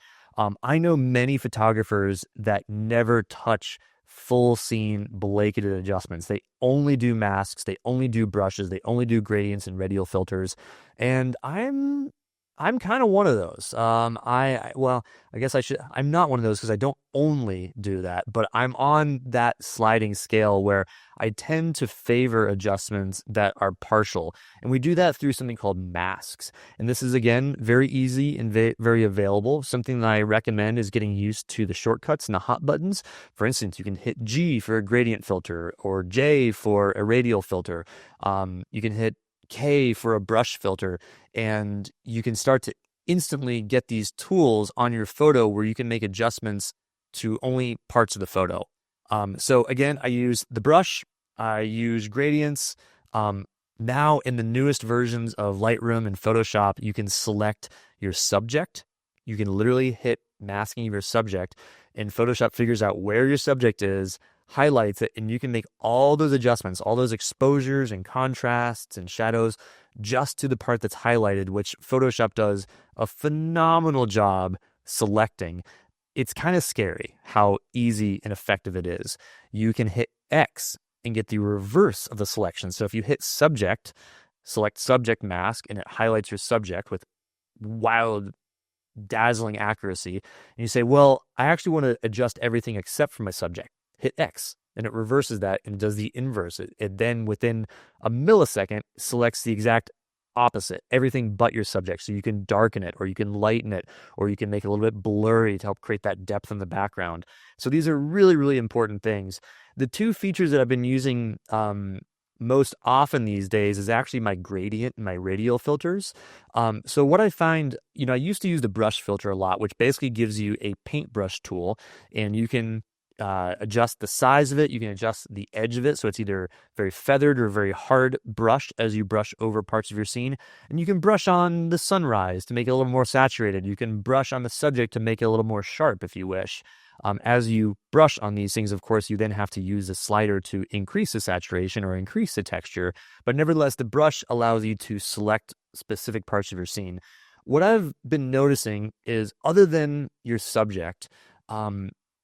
I know many photographers that never touch full scene blanketed adjustments. They only do masks, they only do brushes, they only do gradients and radial filters. And I'm kind of one of those. Well, I guess I'm not one of those because I don't only do that, but I'm on that sliding scale where I tend to favor adjustments that are partial. And we do that through something called masks. And this is, again, very easy and very available. Something that I recommend is getting used to the shortcuts and the hot buttons. For instance, you can hit G for a gradient filter or J for a radial filter. You can hit K for a brush filter, and you can start to instantly get these tools on your photo where you can make adjustments to only parts of the photo. So again, I use the brush, I use gradients. Now in the newest versions of Lightroom and Photoshop, you can select your subject. You can literally hit masking of your subject, and Photoshop figures out where your subject is, highlights it, and you can make all those adjustments, all those exposures and contrasts and shadows just to the part that's highlighted, which Photoshop does a phenomenal job selecting. It's kind of scary how easy and effective it is. You can hit X and get the reverse of the selection. So if you hit subject, select subject mask, and it highlights your subject with wild, dazzling accuracy, and you say, well, I actually want to adjust everything except for my subject. Hit X, and it reverses that and does the inverse. It then, within a millisecond, selects the exact opposite, everything but your subject. So you can darken it, or you can lighten it, or you can make it a little bit blurry to help create that depth in the background. So these are really, really important things. The two features that I've been using most often these days is actually my gradient and my radial filters. So what I find, I used to use the brush filter a lot, which basically gives you a paintbrush tool, and you can adjust the size of it. You can adjust the edge of it, so it's either very feathered or very hard brushed as you brush over parts of your scene. And you can brush on the sunrise to make it a little more saturated. You can brush on the subject to make it a little more sharp if you wish. As you brush on these things, of course, you then have to use a slider to increase the saturation or increase the texture. But nevertheless, the brush allows you to select specific parts of your scene. What I've been noticing is, other than your subject,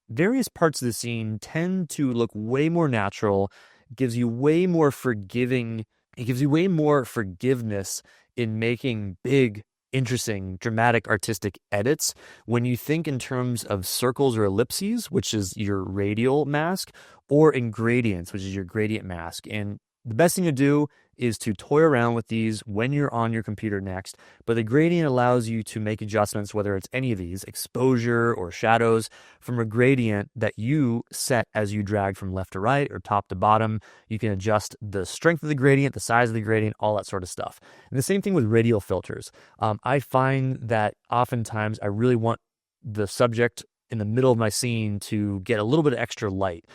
various parts of the scene tend to look way more natural, gives you way more forgiving, it gives you way more forgiveness in making big, interesting, dramatic, artistic edits when you think in terms of circles or ellipses, which is your radial mask, or in gradients, which is your gradient mask. And the best thing to do is to toy around with these when you're on your computer next. But the gradient allows you to make adjustments, whether it's any of these, exposure or shadows, from a gradient that you set as you drag from left to right or top to bottom. You can adjust the strength of the gradient, the size of the gradient, all that sort of stuff. And the same thing with radial filters. I find that oftentimes I really want the subject in the middle of my scene to get a little bit of extra light.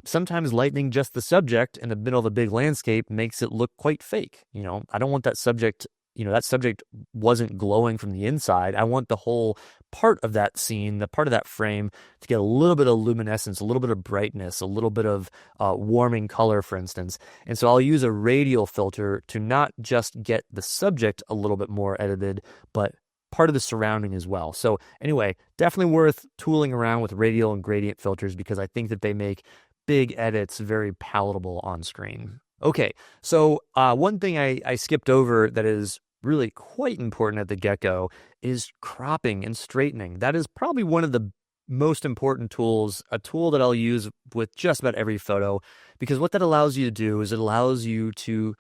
Sometimes lightening just the subject in the middle of a big landscape makes it look quite fake. I don't want that subject, that subject wasn't glowing from the inside. I want the whole part of that scene, the part of that frame, to get a little bit of luminescence, a little bit of brightness, a little bit of warming color, for instance. And so I'll use a radial filter to not just get the subject a little bit more edited, but part of the surrounding as well. So anyway, definitely worth tooling around with radial and gradient filters because I think that they make big edits very palatable on screen. Okay, so one thing I skipped over that is really quite important at the get-go is cropping and straightening. That is probably one of the most important tools, a tool that I'll use with just about every photo, because what that allows you to do is it allows you to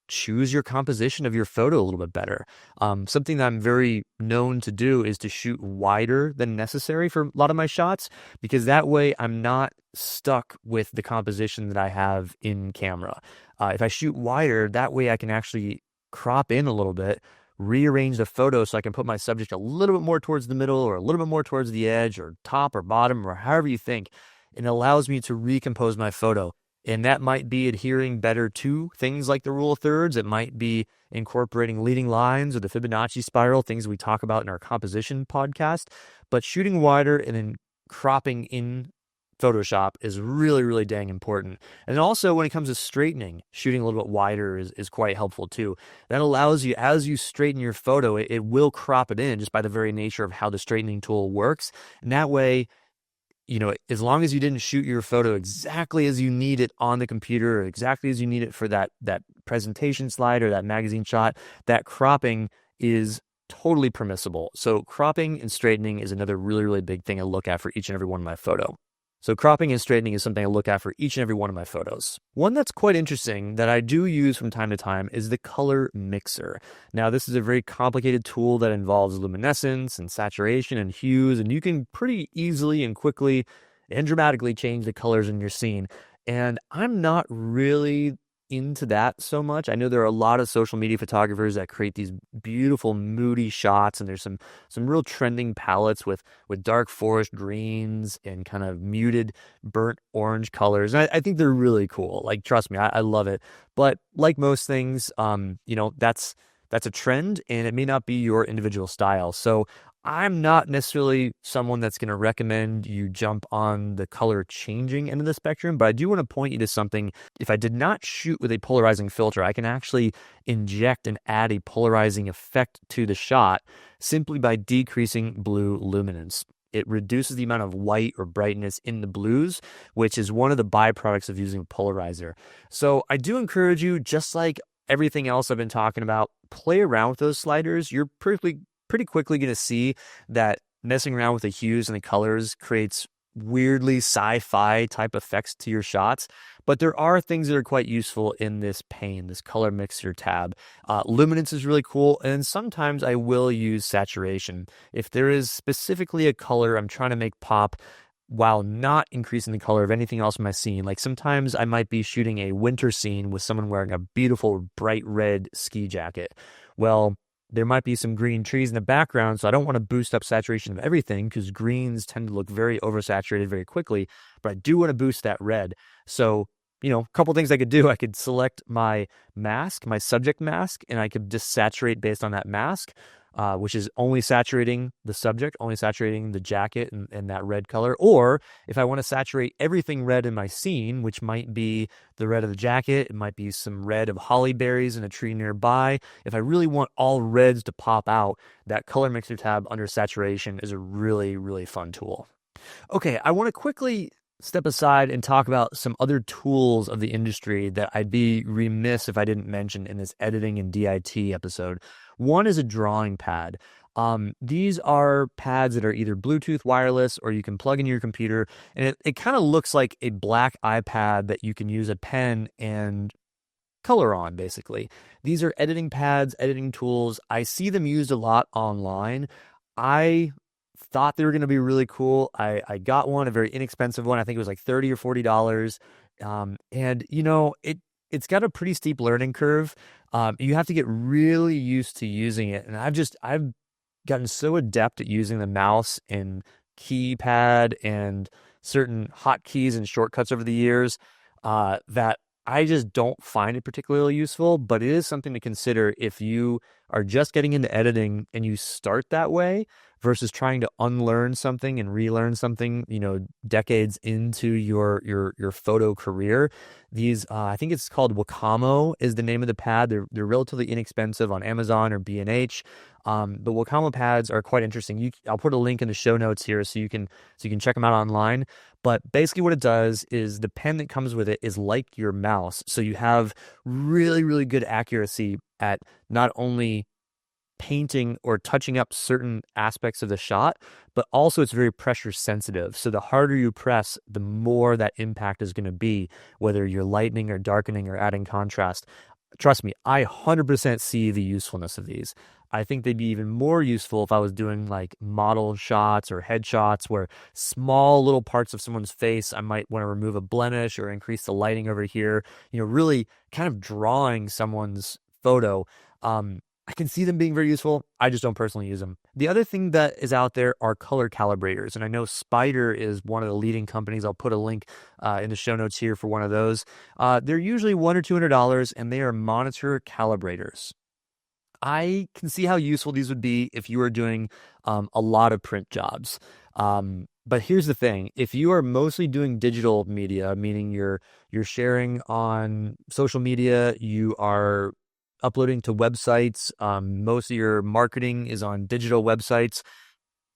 choose your composition of your photo a little bit better. Something that I'm very known to do is to shoot wider than necessary for a lot of my shots, because that way I'm not stuck with the composition that I have in camera. If I shoot wider, that way I can actually crop in a little bit rearrange the photo so I can put my subject a little bit more towards the middle or a little bit more towards the edge or top or bottom or however you think. It allows me to recompose my photo. And that might be adhering better to things like the rule of thirds. It might be incorporating leading lines or the Fibonacci spiral, things we talk about in our composition podcast. But shooting wider and then cropping in Photoshop is really, really dang important. And also when it comes to straightening, shooting a little bit wider is quite helpful too. That allows you, as you straighten your photo, it will crop it in just by the very nature of how the straightening tool works. And that way, as long as you didn't shoot your photo exactly as you need it on the computer or exactly as you need it for that presentation slide or that magazine shot, that cropping is totally permissible. So cropping and straightening is another really, really big thing I look at for each and every one of my photo. So cropping and straightening is something I look at for each and every one of my photos. One that's quite interesting that I do use from time to time is the color mixer. Now, this is a very complicated tool that involves luminescence and saturation and hues, and you can pretty easily and quickly and dramatically change the colors in your scene. And I'm not really into that so much. I know there are a lot of social media photographers that create these beautiful moody shots, and there's some real trending palettes with dark forest greens and kind of muted burnt orange colors. And I think they're really cool. Like, trust me, I love it. But like most things, that's a trend, and it may not be your individual style. So I'm not necessarily someone that's going to recommend you jump on the color changing end of the spectrum, but I do want to point you to something. If I did not shoot with a polarizing filter, I can actually inject and add a polarizing effect to the shot simply by decreasing blue luminance. It reduces the amount of white or brightness in the blues, which is one of the byproducts of using a polarizer. So I do encourage you, just like everything else I've been talking about, play around with those sliders. You're pretty quickly going to see that messing around with the hues and the colors creates weirdly sci-fi type effects to your shots. But there are things that are quite useful in this pane, this color mixer tab. Luminance is really cool, and sometimes I will use saturation. If there is specifically a color I'm trying to make pop while not increasing the color of anything else in my scene, like sometimes I might be shooting a winter scene with someone wearing a beautiful bright red ski jacket. Well, there might be some green trees in the background, so I don't want to boost up saturation of everything because greens tend to look very oversaturated very quickly, but I do want to boost that red. So, a couple things I could do. I could select my mask, my subject mask, and I could just saturate based on that mask, which is only saturating the subject, only saturating the jacket and that red color. Or if I want to saturate everything red in my scene, which might be the red of the jacket, it might be some red of holly berries in a tree nearby. If I really want all reds to pop out, that color mixer tab under saturation is a really, really fun tool. Okay, I want to quickly step aside and talk about some other tools of the industry that I'd be remiss if I didn't mention in this editing and DIT episode. One is a drawing pad. These are pads that are either Bluetooth wireless or you can plug in your computer, and it kind of looks like a black iPad that you can use a pen and color on, basically. These are editing pads, editing tools. I see them used a lot online. I thought they were going to be really cool. I got one, a very inexpensive one. I think it was like $30 or $40. And it's got a pretty steep learning curve. You have to get really used to using it. And I've gotten so adept at using the mouse and keypad and certain hotkeys and shortcuts over the years that I just don't find it particularly useful, but it is something to consider if you are just getting into editing and you start that way versus trying to unlearn something and relearn something, decades into your photo career. These, I think it's called Wacamo is the name of the pad. They're relatively inexpensive on Amazon or B&H. But Wacamo pads are quite interesting. I'll put a link in the show notes here so you can check them out online. But basically what it does is the pen that comes with it is like your mouse. So you have really, really good accuracy at not only painting or touching up certain aspects of the shot, but also it's very pressure sensitive. So the harder you press, the more that impact is going to be, whether you're lightening or darkening or adding contrast. Trust me, I 100% see the usefulness of these. I think they'd be even more useful if I was doing like model shots or headshots where small little parts of someone's face, I might want to remove a blemish or increase the lighting over here, really kind of drawing someone's photo. I can see them being very useful. I just don't personally use them. The other thing that is out there are color calibrators. And I know Spider is one of the leading companies. I'll put a link in the show notes here for one of those. They're usually $100 or $200, and they are monitor calibrators. I can see how useful these would be if you are doing a lot of print jobs. But here's the thing: if you are mostly doing digital media, meaning you're sharing on social media, you are uploading to websites, most of your marketing is on digital websites,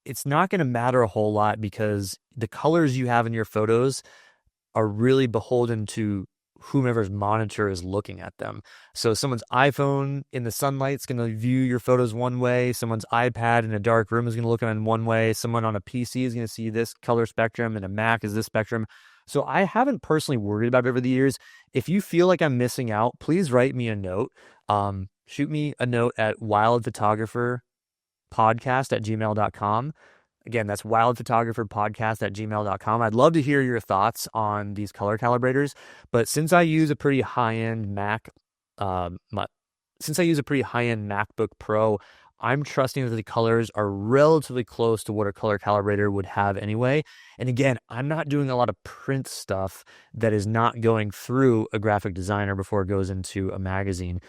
it's not going to matter a whole lot because the colors you have in your photos are really beholden to whomever's monitor is looking at them. So someone's iPhone in the sunlight is going to view your photos one way. Someone's iPad in a dark room is going to look at them one way. Someone on a PC is going to see this color spectrum, and a Mac is this spectrum. So I haven't personally worried about it over the years. If you feel like I'm missing out, please write me a note. Shoot me a note at wildphotographerpodcast@gmail.com. Again, that's wildphotographerpodcast@gmail.com. I'd love to hear your thoughts on these color calibrators, but since I use a pretty high-end MacBook Pro, I'm trusting that the colors are relatively close to what a color calibrator would have anyway. And again, I'm not doing a lot of print stuff that is not going through a graphic designer before it goes into a magazine.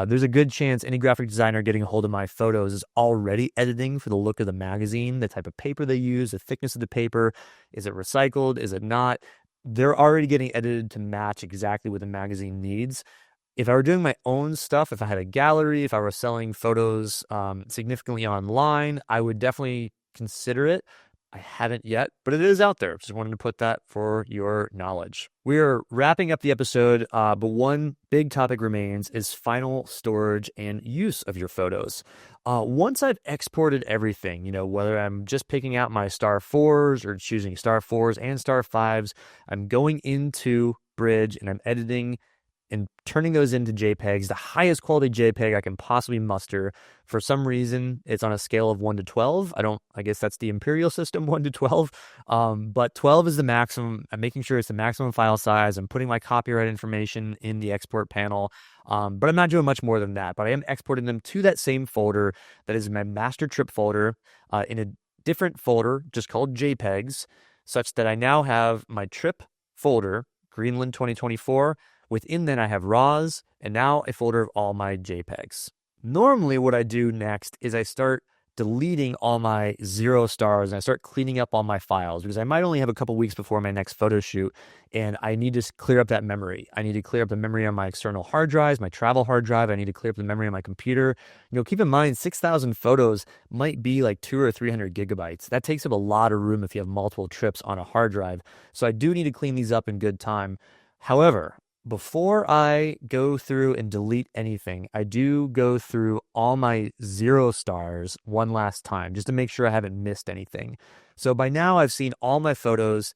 There's a good chance any graphic designer getting a hold of my photos is already editing for the look of the magazine, the type of paper they use, the thickness of the paper. Is it recycled? Is it not? They're already getting edited to match exactly what the magazine needs. If I were doing my own stuff, if I had a gallery, if I were selling photos significantly online, I would definitely consider it. I haven't yet, but it is out there. Just wanted to put that for your knowledge. We're wrapping up the episode, but one big topic remains is final storage and use of your photos. Once I've exported everything, whether I'm just picking out my star 4s or choosing star 4s and star 5s, I'm going into Bridge and I'm editing and turning those into JPEGs, the highest quality JPEG I can possibly muster. For some reason, it's on a scale of 1 to 12. I guess that's the imperial system, 1 to 12. But 12 is the maximum. I'm making sure it's the maximum file size. I'm putting my copyright information in the export panel. But I'm not doing much more than that. But I am exporting them to that same folder that is my master trip folder in a different folder just called JPEGs, such that I now have my trip folder, Greenland 2024. Within then I have RAWs, and now a folder of all my JPEGs. Normally what I do next is I start deleting all my 0 stars and I start cleaning up all my files because I might only have a couple weeks before my next photo shoot and I need to clear up that memory. I need to clear up the memory on my external hard drives, my travel hard drive. I need to clear up the memory on my computer. Keep in mind 6,000 photos might be like 200 or 300 gigabytes. That takes up a lot of room if you have multiple trips on a hard drive. So I do need to clean these up in good time. However, before I go through and delete anything, I do go through all my 0 stars one last time just to make sure I haven't missed anything. So by now I've seen all my photos,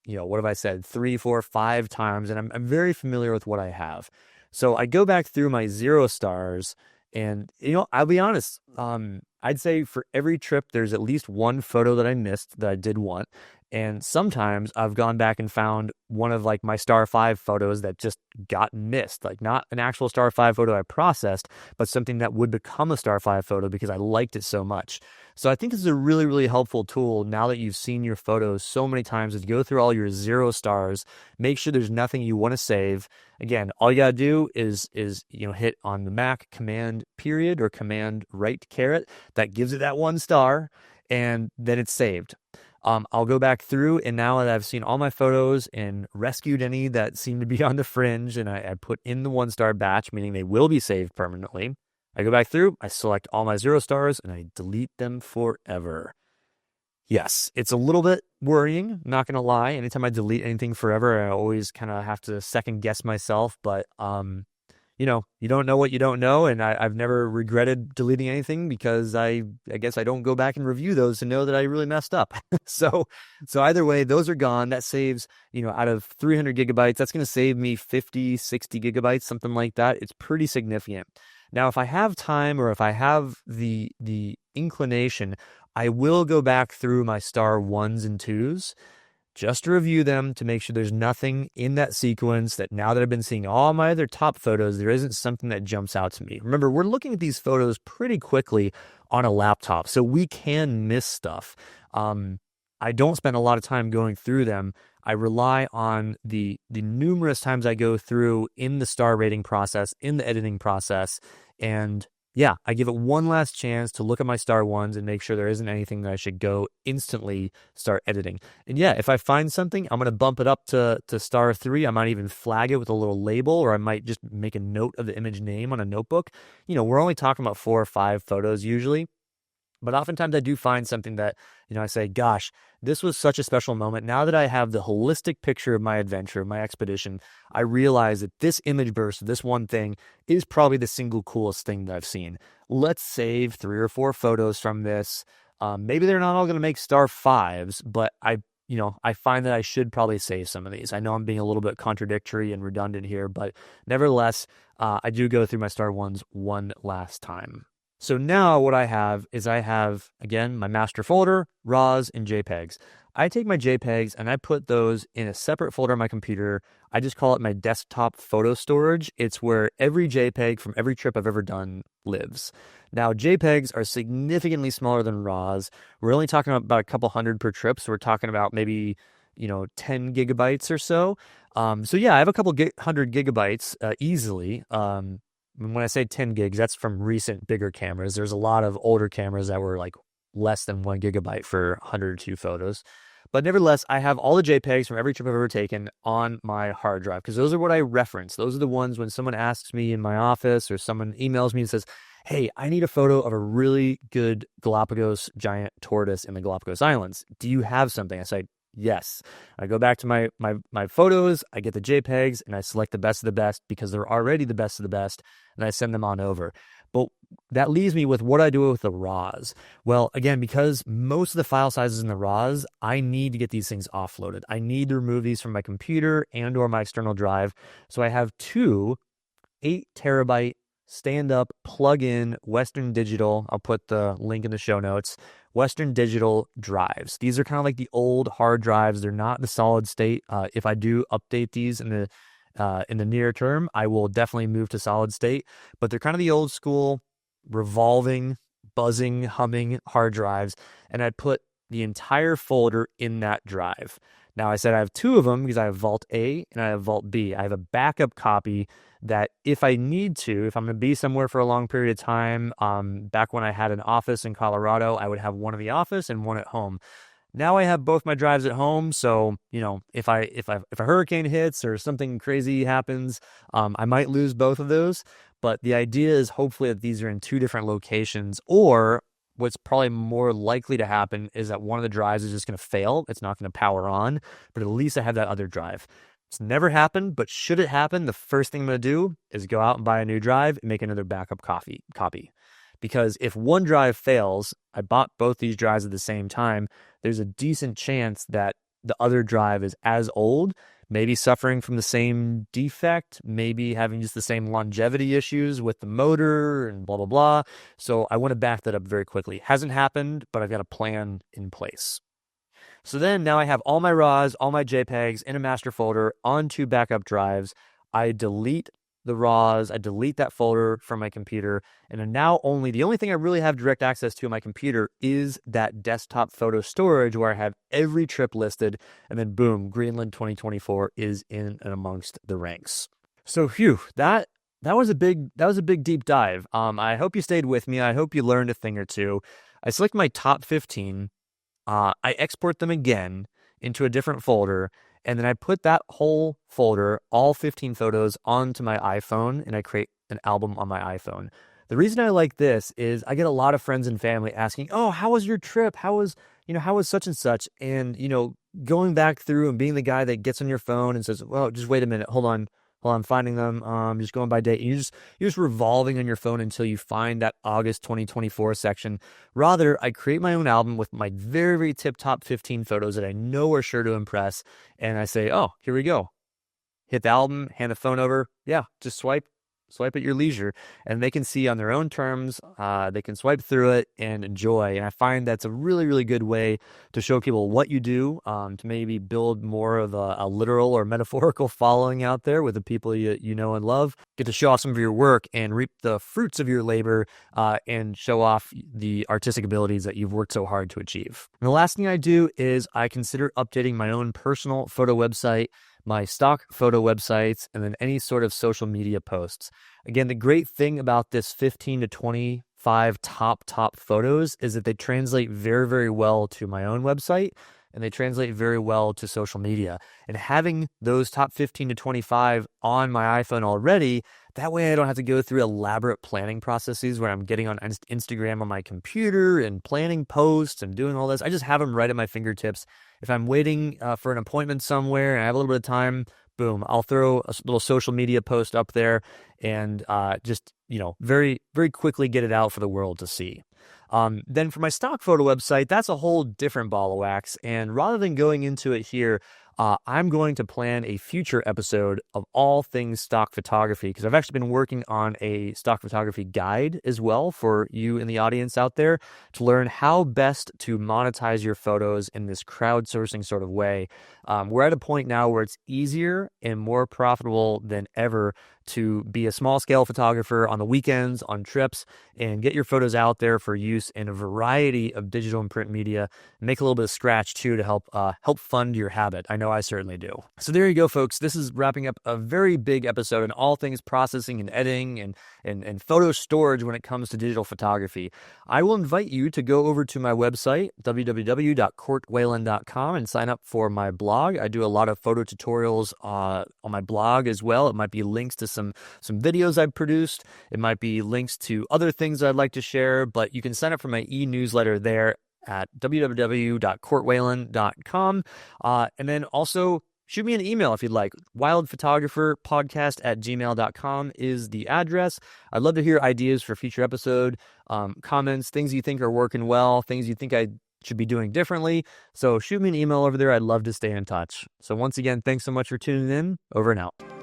what have I said, 3, 4, 5 times, and I'm very familiar with what I have. So I go back through my 0 stars and, I'll be honest, I'd say for every trip, there's at least one photo that I missed that I did want. And sometimes I've gone back and found one of like my star 5 photos that just got missed, like not an actual star 5 photo I processed, but something that would become a star 5 photo because I liked it so much. So I think this is a really, really helpful tool now that you've seen your photos so many times, is go through all your 0 stars, make sure there's nothing you want to save. Again, all you got to do is hit on the Mac Command period or Command right caret. That gives it that 1 star, and then it's saved. I'll go back through, and now that I've seen all my photos and rescued any that seem to be on the fringe, and I put in the 1 star batch, meaning they will be saved permanently, I go back through, I select all my 0 stars, and I delete them forever. Yes, it's a little bit worrying, not going to lie. Anytime I delete anything forever, I always kind of have to second guess myself, but you don't know what you don't know, and I've never regretted deleting anything because I guess I don't go back and review those to know that I really messed up. So either way, those are gone. That saves, out of 300 gigabytes, that's going to save me 50, 60 gigabytes, something like that. It's pretty significant. Now, if I have time or if I have the inclination, I will go back through my star 1s and 2s. just to review them to make sure there's nothing in that sequence that now that I've been seeing all my other top photos, there isn't something that jumps out to me. Remember, we're looking at these photos pretty quickly on a laptop, so we can miss stuff. I don't spend a lot of time going through them. I rely on the numerous times I go through in the star rating process, in the editing process, and yeah, I give it one last chance to look at my star ones and make sure there isn't anything that I should go instantly start editing. And yeah, if I find something, I'm going to bump it up to star 3. I might even flag it with a little label, or I might just make a note of the image name on a notebook. We're only talking about 4 or 5 photos usually. But oftentimes I do find something that, I say, gosh, this was such a special moment. Now that I have the holistic picture of my adventure, my expedition, I realize that this image burst, this one thing, is probably the single coolest thing that I've seen. Let's save 3 or 4 photos from this. Maybe they're not all going to make star 5s, but I find that I should probably save some of these. I know I'm being a little bit contradictory and redundant here, but nevertheless, I do go through my star 1s one last time. So now what I have is again, my master folder, RAWs, and JPEGs. I take my JPEGs and I put those in a separate folder on my computer. I just call it my desktop photo storage. It's where every JPEG from every trip I've ever done lives. Now, JPEGs are significantly smaller than RAWs. We're only talking about a couple hundred per trip, so we're talking about maybe 10 gigabytes or so. So yeah, I have a couple hundred gigabytes easily. When I say 10 gigs, that's from recent bigger cameras. There's a lot of older cameras that were like less than 1 gigabyte for 102 photos. But nevertheless, I have all the JPEGs from every trip I've ever taken on my hard drive because those are what I reference. Those are the ones when someone asks me in my office or someone emails me and says, hey, I need a photo of a really good Galapagos giant tortoise in the Galapagos Islands. Do you have something? I say, yes. I go back to my photos, I get the JPEGs, and I select the best of the best because they're already the best of the best, and I send them on over. But that leaves me with what I do with the RAWs. Well, again, because most of the file sizes in the RAWs, I need to get these things offloaded. I need to remove these from my computer and or my external drive. So I have 2 8-terabyte stand-up plug-in Western Digital. I'll put the link in the show notes. Western Digital drives. These are kind of like the old hard drives. They're not the solid state. If I do update these in the near term, I will definitely move to solid state. But they're kind of the old school, revolving, buzzing, humming hard drives. And I put the entire folder in that drive. Now, I said I have 2 of them because I have Vault A and I have Vault B. I have a backup copy that if I need to, if I'm going to be somewhere for a long period of time, back when I had an office in Colorado, I would have one in the office and one at home. Now I have both my drives at home, so if a hurricane hits or something crazy happens, I might lose both of those. But the idea is hopefully that these are in 2 different locations, or what's probably more likely to happen is that one of the drives is just going to fail. It's not going to power on, but at least I have that other drive. It's never happened, but should it happen, the first thing I'm going to do is go out and buy a new drive and make another backup copy. Because if one drive fails, I bought both these drives at the same time, there's a decent chance that the other drive is as old, maybe suffering from the same defect, maybe having just the same longevity issues with the motor and blah, blah, blah. So I want to back that up very quickly. Hasn't happened, but I've got a plan in place. So then now I have all my RAWs, all my JPEGs in a master folder on 2 backup drives. I delete the RAWs, I delete that folder from my computer, and now the only thing I really have direct access to on my computer is that desktop photo storage where I have every trip listed, and then boom, Greenland 2024 is in and amongst the ranks. So that was a big deep dive. I hope you stayed with me. I hope you learned a thing or two. I select my top 15. I export them again into a different folder, and then I put that whole folder, all 15 photos, onto my iPhone, and I create an album on my iPhone. The reason I like this is I get a lot of friends and family asking, oh, how was your trip? How was such and such? And, going back through and being the guy that gets on your phone and says, well, just wait a minute, hold on, while I'm finding them, just going by date. You're just revolving on your phone until you find that August 2024 section. Rather, I create my own album with my very, very tip-top 15 photos that I know are sure to impress. And I say, oh, here we go. Hit the album, hand the phone over. Yeah, just swipe, swipe at your leisure, and they can see on their own terms. They can swipe through it and enjoy. And I find that's a really, really good way to show people what you do, to maybe build more of a literal or metaphorical following out there with the people you know and love. Get to show off some of your work and reap the fruits of your labor, and show off the artistic abilities that you've worked so hard to achieve. And the last thing I do is I consider updating my own personal photo website, my stock photo websites, and then any sort of social media posts. Again, the great thing about this 15 to 25 top photos is that they translate very, very well to my own website, and they translate very well to social media. And having those top 15 to 25 on my iPhone already, that way I don't have to go through elaborate planning processes where I'm getting on Instagram on my computer and planning posts and doing all this. I just have them right at my fingertips. If I'm waiting for an appointment somewhere and I have a little bit of time, boom, I'll throw a little social media post up there and just, very, very quickly get it out for the world to see. Then for my stock photo website, that's a whole different ball of wax. And rather than going into it here, I'm going to plan a future episode of all things stock photography, because I've actually been working on a stock photography guide as well for you in the audience out there to learn how best to monetize your photos in this crowdsourcing sort of way. We're at a point now where it's easier and more profitable than ever to be a small scale photographer on the weekends, on trips, and get your photos out there for use in a variety of digital and print media. Make a little bit of scratch too to help fund your habit. I know I certainly do. So there you go, folks. This is wrapping up a very big episode on all things processing and editing and photo storage when it comes to digital photography. I will invite you to go over to my website, www.courtwhelan.com, and sign up for my blog. I do a lot of photo tutorials on my blog as well. It might be links to some videos I've produced. It might be links to other things I'd like to share, but you can sign up for my e-newsletter there at www.courtwhelan.com. And then also shoot me an email if you'd like. wildphotographerpodcast@gmail.com is the address. I'd love to hear ideas for future episode, comments, things you think are working well, things you think I should be doing differently. So shoot me an email over there. I'd love to stay in touch. So once again, thanks so much for tuning in. Over and out.